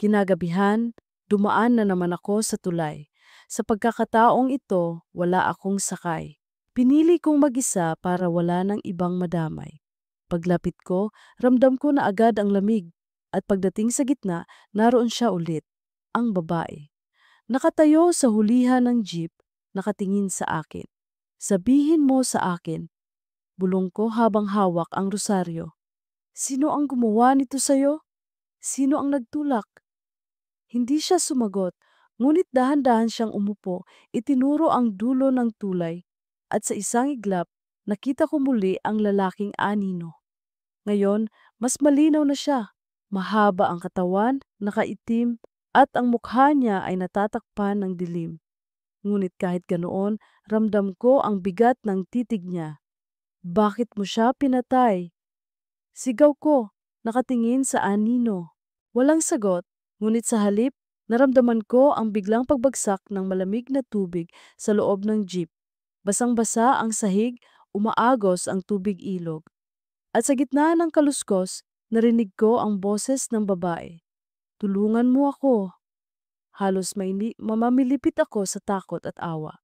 Kinagabihan, dumaan na naman ako sa tulay. Sa pagkakataong ito, wala akong sakay. Pinili kong mag-isa para wala ng ibang madamay. Paglapit ko, ramdam ko na agad ang lamig. At pagdating sa gitna, naroon siya ulit, ang babae. Nakatayo sa hulihan ng jeep, nakatingin sa akin. Sabihin mo sa akin, bulong ko habang hawak ang rosaryo. Sino ang gumawa nito sa'yo? Sino ang nagtulak? Hindi siya sumagot, ngunit dahan-dahan siyang umupo, itinuro ang dulo ng tulay, at sa isang iglap, nakita ko muli ang lalaking anino. Ngayon, mas malinaw na siya. Mahaba ang katawan, nakaitim, at ang mukha niya ay natatakpan ng dilim. Ngunit kahit ganoon, ramdam ko ang bigat ng titig niya. Bakit mo siya pinatay? Sigaw ko, nakatingin sa anino. Walang sagot, ngunit sa halip, naramdaman ko ang biglang pagbagsak ng malamig na tubig sa loob ng jeep. Basang-basa ang sahig, umaagos ang tubig ilog. At sa gitna ng kaluskos, narinig ko ang boses ng babae. Tulungan mo ako. Halos mamamilipit ako sa takot at awa.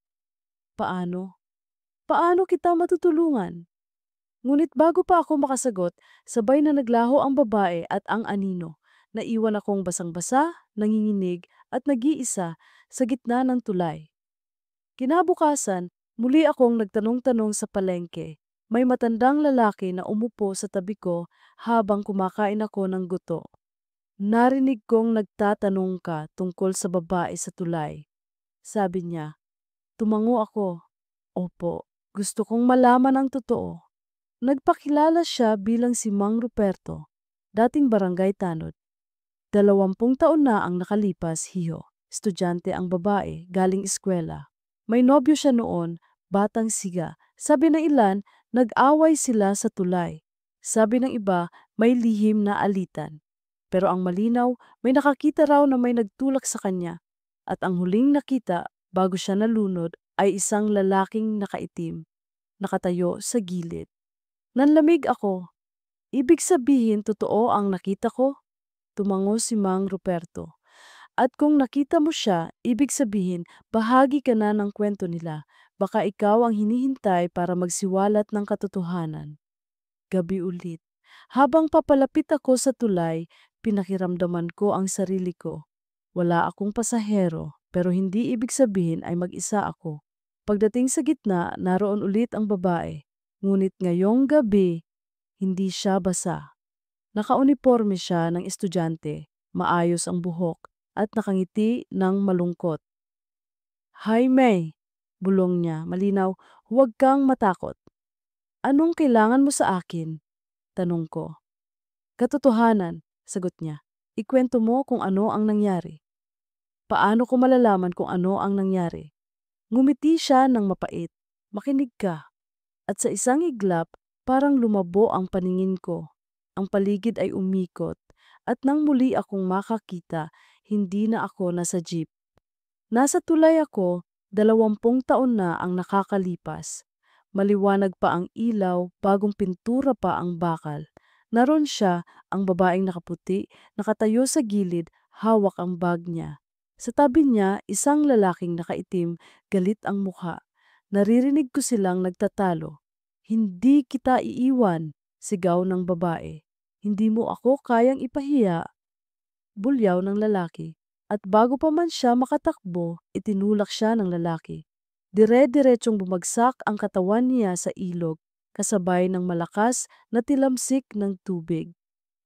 Paano? Paano kita matutulungan? Ngunit bago pa ako makasagot, sabay na naglaho ang babae at ang anino. Naiwan akong basang-basa, nanginginig at nag-iisa sa gitna ng tulay. Kinabukasan, muli akong nagtanong-tanong sa palengke. May matandang lalaki na umupo sa tabi ko habang kumakain ako ng guto. Narinig kong nagtatanong ka tungkol sa babae sa tulay. Sabi niya, tumango ako. Opo, gusto kong malaman ang totoo. Nagpakilala siya bilang si Mang Ruperto, dating barangay tanod. 20 taon na ang nakalipas, hiho. Estudyante ang babae, galing eskwela. May nobyo siya noon, batang siga. Sabi ng ilan, nag-away sila sa tulay. Sabi ng iba, may lihim na alitan. Pero ang malinaw, may nakakita raw na may nagtulak sa kanya. At ang huling nakita, bago siya nalunod, ay isang lalaking nakaitim, nakatayo sa gilid. Nanlamig ako. Ibig sabihin totoo ang nakita ko? Tumango si Mang Ruperto. At kung nakita mo siya, ibig sabihin bahagi ka na ng kwento nila. Baka ikaw ang hinihintay para magsiwalat ng katotohanan. Gabi ulit. Habang papalapit ako sa tulay, pinakiramdaman ko ang sarili ko. Wala akong pasahero, pero hindi ibig sabihin ay mag-isa ako. Pagdating sa gitna, naroon ulit ang babae. Ngunit ngayong gabi, hindi siya basa. Nakauniporme siya ng estudyante, maayos ang buhok, at nakangiti ng malungkot. Jaime, bulong niya, malinaw, huwag kang matakot. Anong kailangan mo sa akin? Tanong ko. Katotohanan, sagot niya. Ikwento mo kung ano ang nangyari. Paano ko malalaman kung ano ang nangyari? Ngumiti siya ng mapait. Makinig ka. At sa isang iglap, parang lumabo ang paningin ko. Ang paligid ay umikot. At nang muli akong makakita, hindi na ako nasa jeep. Nasa tulay ako, 20 taon na ang nakakalipas. Maliwanag pa ang ilaw, bagong pintura pa ang bakal. Naroon siya, ang babaeng nakaputi, nakatayo sa gilid, hawak ang bag niya. Sa tabi niya, isang lalaking nakaitim, galit ang mukha. Naririnig ko silang nagtatalo. Hindi kita iiwan, sigaw ng babae. Hindi mo ako kayang ipahiya, bulyaw ng lalaki. At bago pa man siya makatakbo, itinulak siya ng lalaki. Dire-diretsong bumagsak ang katawan niya sa ilog, kasabay ng malakas na tilamsik ng tubig.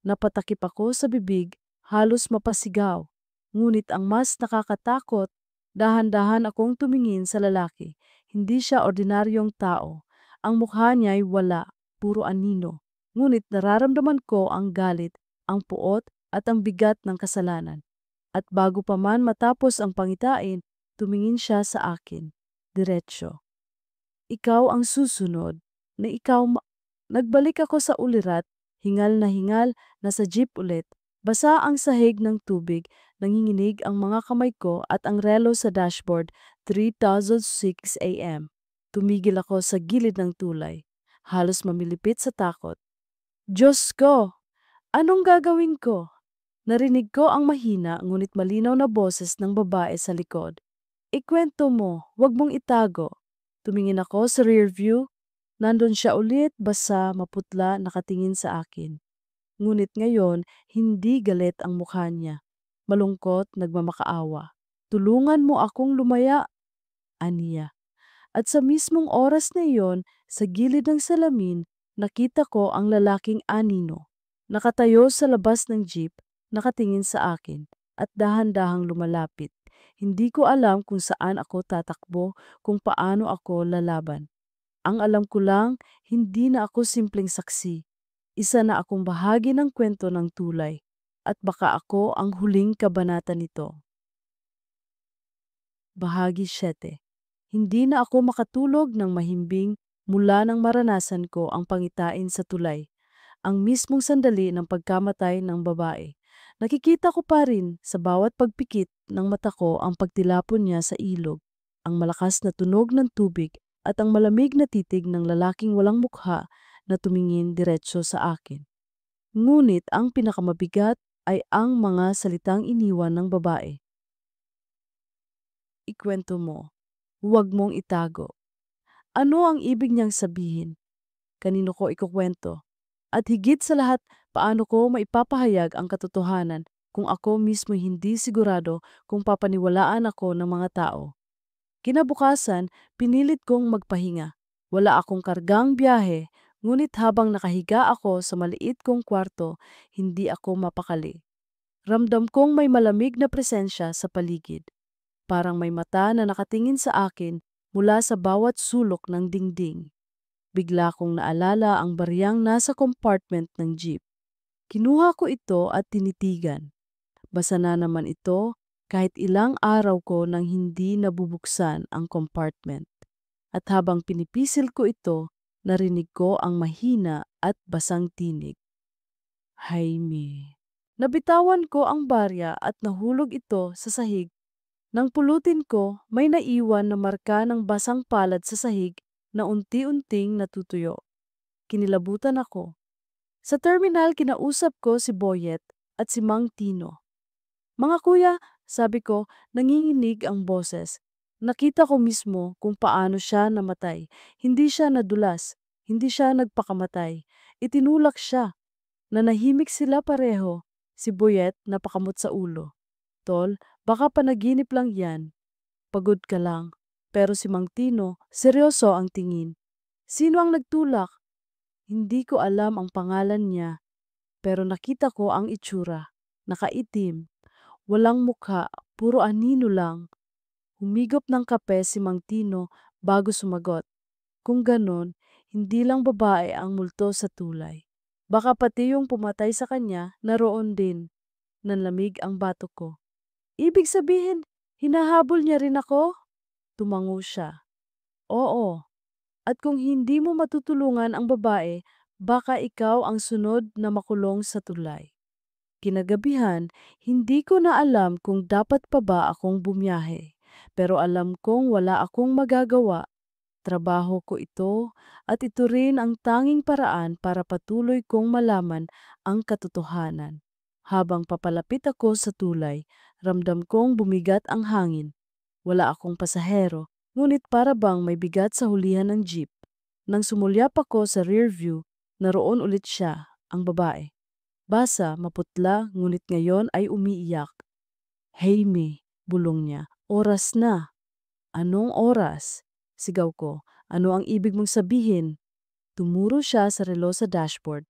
Napatakip ako sa bibig, halos mapasigaw. Ngunit ang mas nakakatakot, dahan-dahan akong tumingin sa lalaki. Hindi siya ordinaryong tao. Ang mukha niya ay wala, puro anino. Ngunit nararamdaman ko ang galit, ang puot at ang bigat ng kasalanan. At bago pa man matapos ang pangitain, tumingin siya sa akin, diretsyo. ikaw ang susunod, na nagbalik ako sa ulirat, hingal, nasa jeep ulit. Basa ang sahig ng tubig, nanginginig ang mga kamay ko at ang relo sa dashboard, 3:06 a.m. Tumigil ako sa gilid ng tulay, halos mamilipit sa takot. Diyos ko! Anong gagawin ko? Narinig ko ang mahina ngunit malinaw na boses ng babae sa likod. Ikwento mo, wag mong itago. Tumingin ako sa rear view. Nandun siya ulit, basa, maputla, nakatingin sa akin. Ngunit ngayon, hindi galit ang mukha niya. Malungkot, nagmamakaawa. Tulungan mo akong lumaya, aniya. At sa mismong oras na iyon, sa gilid ng salamin, nakita ko ang lalaking anino. Nakatayo sa labas ng jeep, nakatingin sa akin, at dahan-dahang lumalapit. Hindi ko alam kung saan ako tatakbo, kung paano ako lalaban. Ang alam ko lang, hindi na ako simpleng saksi. Isa na akong bahagi ng kwento ng tulay, at baka ako ang huling kabanata nito. Bahagi 7. Hindi na ako makatulog ng mahimbing mula nang maranasan ko ang pangitain sa tulay, ang mismong sandali ng pagkamatay ng babae. Nakikita ko pa rin sa bawat pagpikit ng mata ko ang pagtilapon niya sa ilog, ang malakas na tunog ng tubig at ang malamig na titig ng lalaking walang mukha na tumingin diretso sa akin. Ngunit ang pinakamabigat ay ang mga salitang iniwan ng babae. Ikwento mo, huwag mong itago. Ano ang ibig niyang sabihin? Kanino ko ikukwento? At higit sa lahat, paano ko maipapahayag ang katotohanan kung ako mismo hindi sigurado kung papaniwalaan ako ng mga tao? Kinabukasan, pinilit kong magpahinga. Wala akong kargang biyahe, ngunit habang nakahiga ako sa maliit kong kwarto, hindi ako mapakali. Ramdam kong may malamig na presensya sa paligid. Parang may mata na nakatingin sa akin mula sa bawat sulok ng dingding. Bigla kong naalala ang bariyang nasa compartment ng jeep. Kinuha ko ito at tinitigan. Basa na naman ito kahit ilang araw ko nang hindi nabubuksan ang compartment. At habang pinipisil ko ito, narinig ko ang mahina at basang tinig. Jaime. Nabitawan ko ang barya at nahulog ito sa sahig. Nang pulutin ko, may naiwan na marka ng basang palad sa sahig na unti-unting natutuyo. Kinilabutan ako. Sa terminal, kinausap ko si Boyet at si Mang Tino. Mga kuya, sabi ko, nanginginig ang boses. Nakita ko mismo kung paano siya namatay. Hindi siya nadulas, hindi siya nagpakamatay. Itinulak siya. Nanahimik sila pareho. Si Boyet napakamot sa ulo. Tol, baka panaginip lang yan. Pagod ka lang. Pero si Mang Tino, seryoso ang tingin. Sino ang nagtulak? Hindi ko alam ang pangalan niya, pero nakita ko ang itsura. Nakaitim, walang mukha, puro anino lang. Humigop ng kape si Mang Tino bago sumagot. Kung ganon, hindi lang babae ang multo sa tulay. Baka pati yung pumatay sa kanya naroon din. Nanlamig ang batok ko. Ibig sabihin, hinahabol niya rin ako? Tumango siya. Oo. At kung hindi mo matutulungan ang babae, baka ikaw ang sunod na makulong sa tulay. Kinagabihan, hindi ko na alam kung dapat pa ba akong bumiyahe. Pero alam kong wala akong magagawa. Trabaho ko ito at ito rin ang tanging paraan para patuloy kong malaman ang katotohanan. Habang papalapit ako sa tulay, ramdam kong bumigat ang hangin. Wala akong pasahero, ngunit para bang may bigat sa hulihan ng jeep. Nang sumulyap ako sa rear view, naroon ulit siya, ang babae. Basa, maputla, ngunit ngayon ay umiiyak. Jaime, bulong niya, oras na. Anong oras? Sigaw ko, ano ang ibig mong sabihin? Tumuro siya sa relo sa dashboard.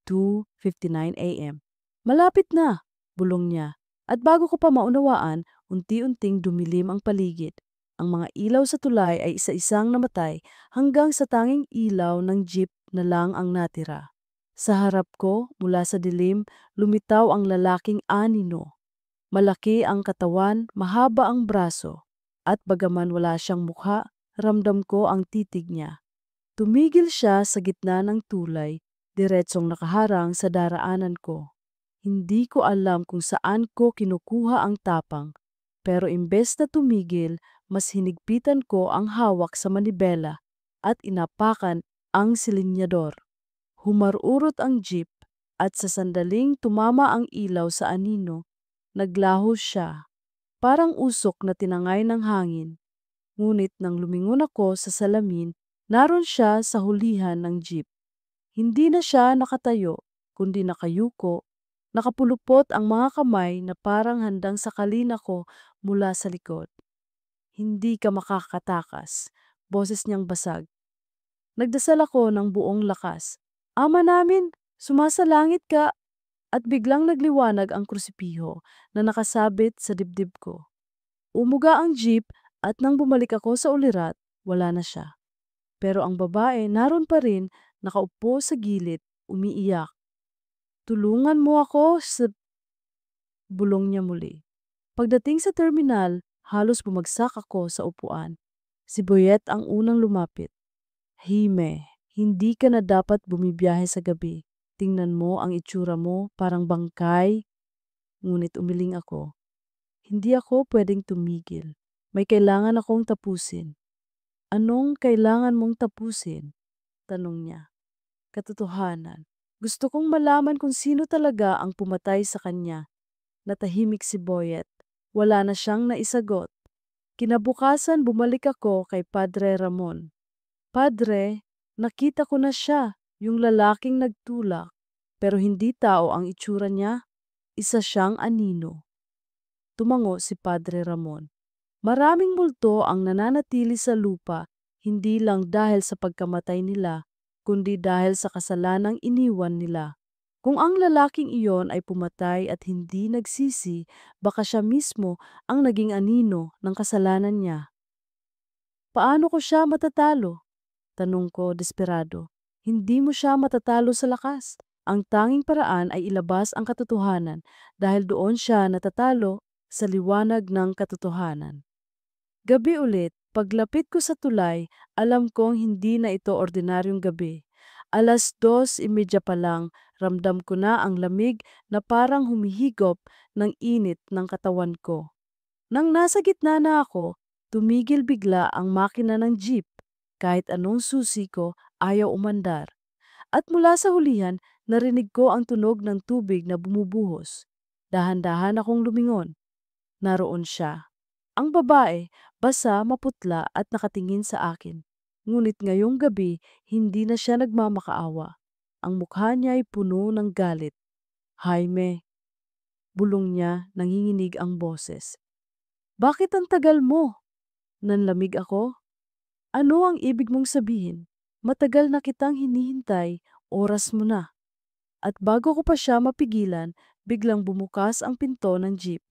2:59 a.m. Malapit na, bulong niya. At bago ko pa maunawaan, unti-unting dumilim ang paligid. Ang mga ilaw sa tulay ay isa-isang namatay hanggang sa tanging ilaw ng jeep na lang ang natira. Sa harap ko, mula sa dilim, lumitaw ang lalaking anino. Malaki ang katawan, mahaba ang braso, at bagaman wala siyang mukha, Ramdam ko ang titig niya. Tumigil siya sa gitna ng tulay, diretsong nakaharang sa daraanan ko. Hindi ko alam kung saan ko kinukuha ang tapang, pero imbes na tumigil, mas hinigpitan ko ang hawak sa manibela at inapakan ang silinyador. Humarurot ang jeep at sa sandaling tumama ang ilaw sa anino, naglaho siya. Parang usok na tinangay ng hangin. Ngunit nang lumingon ako sa salamin, naroon siya sa hulihan ng jeep. Hindi na siya nakatayo, kundi nakayuko. Nakapulupot ang mga kamay na parang handang sakalin ako mula sa likod. Hindi ka makakatakas, boses niyang basag. Nagdasal ako ng buong lakas. Ama namin, sumasalangit ka! At biglang nagliwanag ang krusipiho na nakasabit sa dibdib ko. Umuga ang jeep at nang bumalik ako sa ulirat, wala na siya. Pero ang babae naroon pa rin, nakaupo sa gilid, umiiyak. Tulungan mo ako sa bulong niya muli. Pagdating sa terminal, halos bumagsak ako sa upuan. Si Boyet ang unang lumapit. Hime, hindi ka na dapat bumibiyahe sa gabi. Tingnan mo ang itsura mo, parang bangkay. Ngunit umiling ako. Hindi ako pwedeng tumigil. May kailangan akong tapusin. Anong kailangan mong tapusin? Tanong niya. Katotohanan. Gusto kong malaman kung sino talaga ang pumatay sa kanya. Natahimik si Boyet. Wala na siyang naisagot. Kinabukasan bumalik ako kay Padre Ramon. Padre, nakita ko na siya, yung lalaking nagtulak. Pero hindi tao ang itsura niya. Isa siyang anino. Tumango si Padre Ramon. Maraming multo ang nananatili sa lupa, hindi lang dahil sa pagkamatay nila, kundi dahil sa kasalanang iniwan nila. Kung ang lalaking iyon ay pumatay at hindi nagsisi, baka siya mismo ang naging anino ng kasalanan niya. Paano ko siya matatalo? Tanong ko desperado. Hindi mo siya matatalo sa lakas. Ang tanging paraan ay ilabas ang katotohanan dahil doon siya natatalo sa liwanag ng katotohanan. Gabi ulit, paglapit ko sa tulay, alam kong hindi na ito ordinaryong gabi. 2:30 pa lang, ramdam ko na ang lamig na parang humihigop ng init ng katawan ko. Nang nasa gitna na ako, tumigil bigla ang makina ng jeep. Kahit anong susi ko, ayaw umandar. At mula sa hulihan, narinig ko ang tunog ng tubig na bumubuhos. Dahan-dahan akong lumingon. Naroon siya. Ang babae, basa, maputla at nakatingin sa akin. Ngunit ngayong gabi, hindi na siya nagmamakaawa. Ang mukha niya ay puno ng galit. Jaime, bulong niya, nanginginig ang boses. Bakit ang tagal mo? Nanlamig ako. Ano ang ibig mong sabihin? Matagal na kitang hinihintay, oras mo na. At bago ko pa siya mapigilan, biglang bumukas ang pinto ng jeep.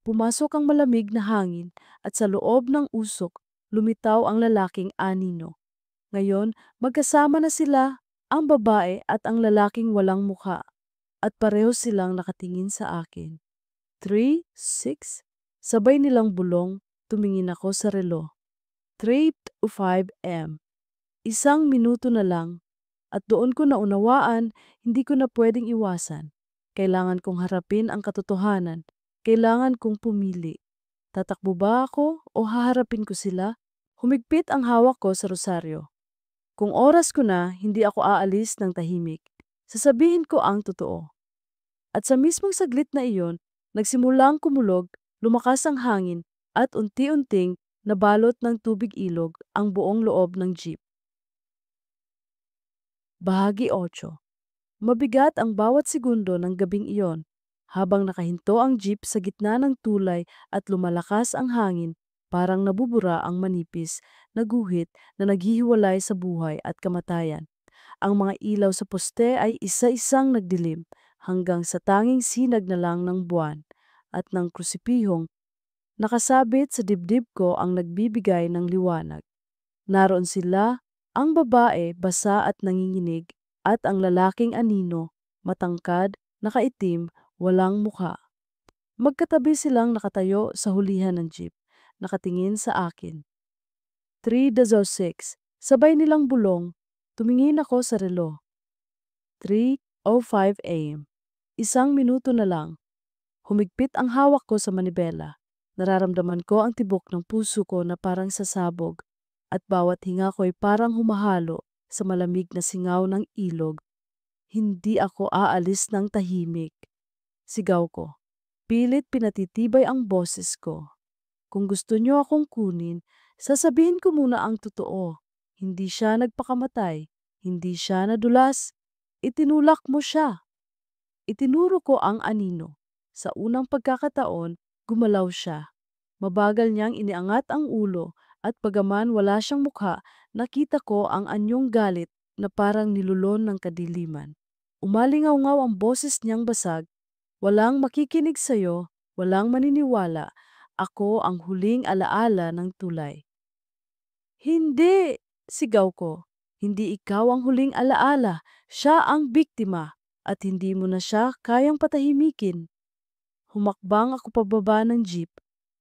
Pumasok ang malamig na hangin at sa loob ng usok, lumitaw ang lalaking anino. Ngayon, magkasama na sila, ang babae at ang lalaking walang mukha. At pareho silang nakatingin sa akin. 3, 6, sabay nilang bulong, tumingin ako sa relo. 3:05 m. 1 minuto na lang. At doon ko naunawaan, hindi ko na pwedeng iwasan. Kailangan kong harapin ang katotohanan. Kailangan kong pumili. Tatakbo ba ako o haharapin ko sila? Humigpit ang hawak ko sa rosaryo. Kung oras ko na, hindi ako aalis ng tahimik. Sasabihin ko ang totoo. At sa mismong saglit na iyon, nagsimulang kumulog, lumakas ang hangin, at unti-unting nabalot ng tubig ilog ang buong loob ng jeep. Bahagi 8. Mabigat ang bawat segundo ng gabing iyon. Habang nakahinto ang jeep sa gitna ng tulay at lumalakas ang hangin, parang nabubura ang manipis na guhit na naghihiwalay sa buhay at kamatayan. Ang mga ilaw sa poste ay isa-isang nagdilim hanggang sa tanging sinag na lang ng buwan at ng krusipihong nakasabit sa dibdib ko ang nagbibigay ng liwanag. Naroon sila, ang babae basa at nanginginig at ang lalaking anino, matangkad, nakaitim, walang mukha. Magkatabi silang nakatayo sa hulihan ng jeep, nakatingin sa akin. 3:06. Sabay nilang bulong. Tumingin ako sa relo. 3:05 a.m. 1 minuto na lang. Humigpit ang hawak ko sa manibela. Nararamdaman ko ang tibok ng puso ko na parang sasabog at bawat hinga ko'y parang humahalo sa malamig na singaw ng ilog. Hindi ako aalis ng tahimik. Sigaw ko. Pilit pinatitibay ang boses ko. Kung gusto niyo akong kunin, sasabihin ko muna ang totoo. Hindi siya nagpakamatay. Hindi siya nadulas. Itinulak mo siya. Itinuro ko ang anino. Sa unang pagkakataon, gumalaw siya. Mabagal niyang iniangat ang ulo at bagaman wala siyang mukha, nakita ko ang anyong galit na parang nilulon ng kadiliman. Umalingaw-ngaw ang boses niyang basag. Walang makikinig sa'yo, walang maniniwala. Ako ang huling alaala ng tulay. Hindi! Sigaw ko. Hindi ikaw ang huling alaala. Siya ang biktima at hindi mo na siya kayang patahimikin. Humakbang ako pababa ng jeep.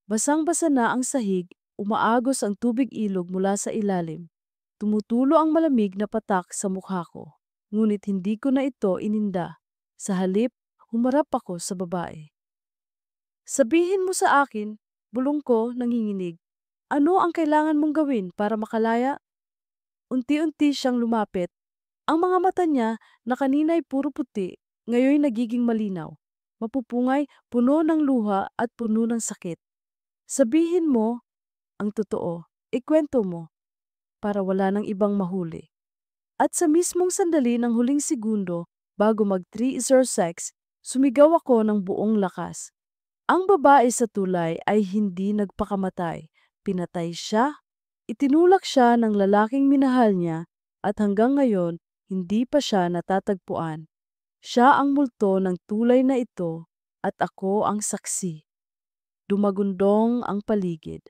Basang-basa na ang sahig, umaagos ang tubig ilog mula sa ilalim. Tumutulo ang malamig na patak sa mukha ko. Ngunit hindi ko na ito ininda. Sa halip, humarap ako sa babae. Sabihin mo sa akin, bulong ko nanginginig. Ano ang kailangan mong gawin para makalaya? Unti-unti siyang lumapit. Ang mga mata niya na kanina'y puro puti, ngayon nagiging malinaw. Mapupungay, puno ng luha at puno ng sakit. Sabihin mo ang totoo, ikwento mo, para wala nang ibang mahuli. At sa mismong sandali ng huling segundo, bago mag-3:06, sumigaw ako ng buong lakas. Ang babae sa tulay ay hindi nagpakamatay. Pinatay siya. Itinulak siya ng lalaking minahal niya at hanggang ngayon, hindi pa siya natatagpuan. Siya ang multo ng tulay na ito at ako ang saksi. Dumagundong ang paligid.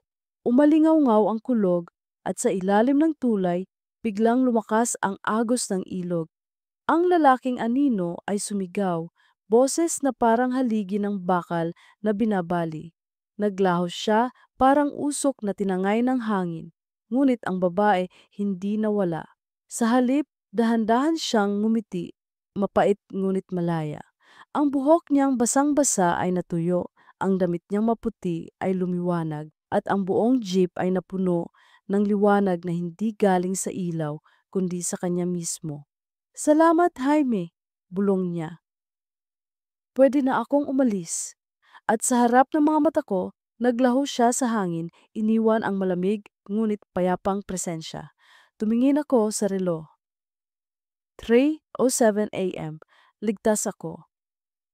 Umalingaw-ngaw ang kulog at sa ilalim ng tulay, biglang lumakas ang agos ng ilog. Ang lalaking anino ay sumigaw, boses na parang haligi ng bakal na binabali. Naglahos siya parang usok na tinangay ng hangin. Ngunit ang babae hindi nawala. Sa halip, dahan-dahan siyang ngumiti, mapait ngunit malaya. Ang buhok niyang basang-basa ay natuyo, ang damit niyang maputi ay lumiwanag, at ang buong jeep ay napuno ng liwanag na hindi galing sa ilaw, kundi sa kanya mismo. Salamat, Jaime, bulong niya. Pwede na akong umalis. At sa harap ng mga mata ko, naglaho siya sa hangin, iniwan ang malamig ngunit payapang presensya. Tumingin ako sa relo. 3:07 a.m. Ligtas ako.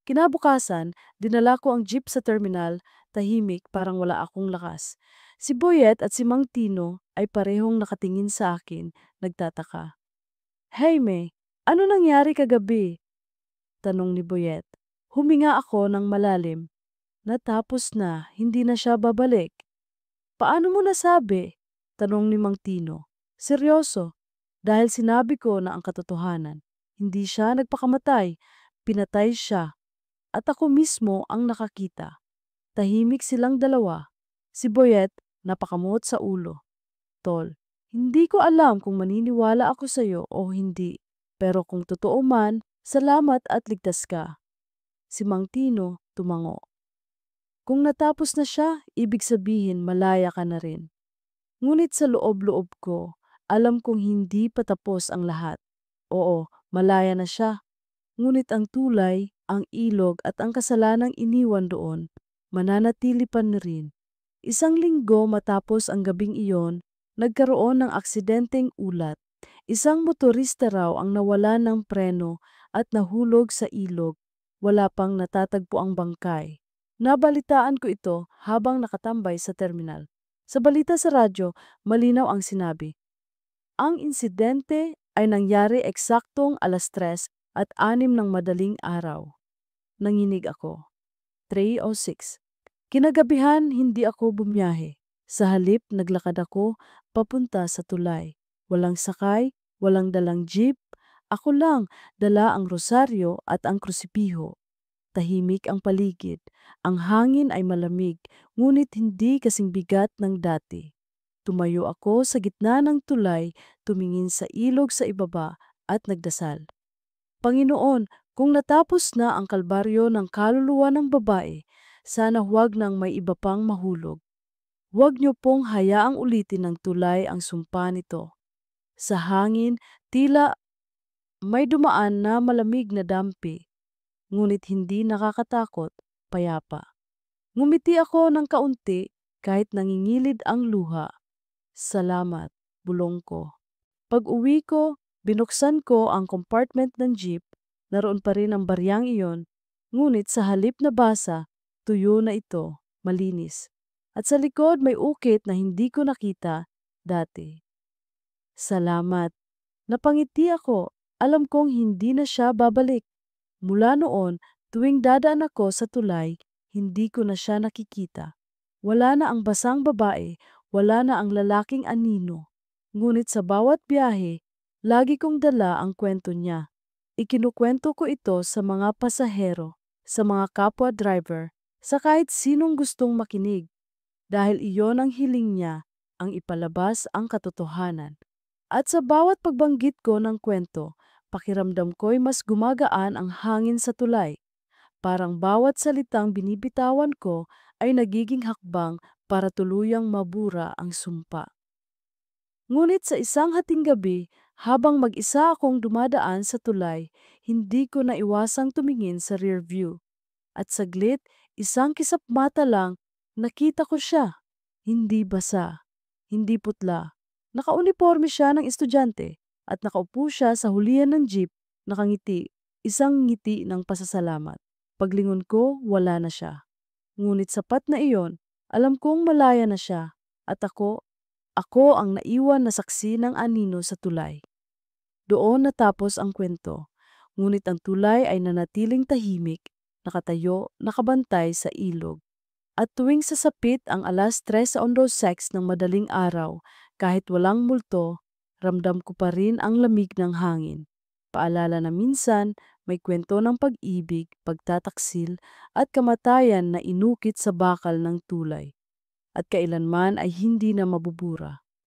Kinabukasan, dinala ko ang jeep sa terminal, tahimik parang wala akong lakas. Si Boyet at si Mang Tino ay parehong nakatingin sa akin, nagtataka. Jaime, ano nangyari kagabi? Tanong ni Boyet. Huminga ako ng malalim. Natapos na, hindi na siya babalik. Paano mo nasabi? Tanong ni Mang Tino. Seryoso, dahil sinabi ko na ang katotohanan. Hindi siya nagpakamatay, pinatay siya. At ako mismo ang nakakita. Tahimik silang dalawa. Si Boyet, napakamuot sa ulo. Tol, hindi ko alam kung maniniwala ako sa iyo o hindi. Pero kung totoo man, salamat at ligtas ka. Si Mang Tino tumango. Kung natapos na siya, ibig sabihin malaya ka na rin. Ngunit sa loob-loob ko, alam kong hindi pa tapos ang lahat. Oo, malaya na siya. Ngunit ang tulay, ang ilog at ang kasalanang iniwan doon, mananatili pa na rin. 1 linggo matapos ang gabing iyon, nagkaroon ng aksidenteng ulat. Isang motorista raw ang nawalan ng preno at nahulog sa ilog. Wala pang natatagpo ang bangkay. Nabalitaan ko ito habang nakatambay sa terminal. Sa balita sa radyo, malinaw ang sinabi. Ang insidente ay nangyari eksaktong 3:06 ng madaling araw. Nanginig ako. 3:06. Kinagabihan, hindi ako bumiyahe. Sa halip, naglakad ako papunta sa tulay. Walang sakay, walang dalang jeep. Ako lang, dala ang rosaryo at ang krusipiho. Tahimik ang paligid. Ang hangin ay malamig, ngunit hindi kasing bigat ng dati. Tumayo ako sa gitna ng tulay, tumingin sa ilog sa ibaba at nagdasal. Panginoon, kung natapos na ang kalbaryo ng kaluluwa ng babae, sana huwag nang may iba pang mahulog. Huwag niyo pong hayaang ulitin ng tulay ang sumpa nito. Sa hangin, tila may dumaan na malamig na dampi, ngunit hindi nakakatakot, payapa. Ngumiti ako ng kaunti kahit nangingilid ang luha. Salamat, bulong ko. Pag-uwi ko, binuksan ko ang compartment ng jeep, naroon pa rin ang baryang iyon, ngunit sa halip na basa, tuyo na ito, malinis. At sa likod may ukit na hindi ko nakita dati. Salamat. Napangiti ako, alam kong hindi na siya babalik. Mula noon, tuwing dadaan ako sa tulay, hindi ko na siya nakikita. Wala na ang basang babae, wala na ang lalaking anino. Ngunit sa bawat biyahe, lagi kong dala ang kwento niya. Ikinukwento ko ito sa mga pasahero, sa mga kapwa driver, sa kahit sinong gustong makinig. Dahil iyon ang hiling niya, ang ipalabas ang katotohanan. At sa bawat pagbanggit ko ng kwento, pakiramdam ko'y mas gumagaan ang hangin sa tulay. Parang bawat salitang binibitawan ko ay nagiging hakbang para tuluyang mabura ang sumpa. Ngunit sa isang hating gabi, habang mag-isa akong dumadaan sa tulay, hindi ko naiwasang tumingin sa rear view. At saglit, isang kisap mata lang, nakita ko siya. Hindi basa, hindi putla. Nakauniforme siya ng estudyante at nakaupo siya sa hulihan ng jeep, nakangiti, isang ngiti ng pasasalamat. Paglingon ko, wala na siya. Ngunit sapat na iyon, alam kong malaya na siya at ako ang naiwan na saksi ng anino sa tulay. Doon natapos ang kwento, ngunit ang tulay ay nanatiling tahimik, nakatayo, nakabantay sa ilog. At tuwing sasapit ang 3:06 ng madaling araw, kahit walang multo, ramdam ko pa rin ang lamig ng hangin. Paalala na minsan may kwento ng pag-ibig, pagtataksil at kamatayan na inukit sa bakal ng tulay. At kailanman ay hindi na mabubura.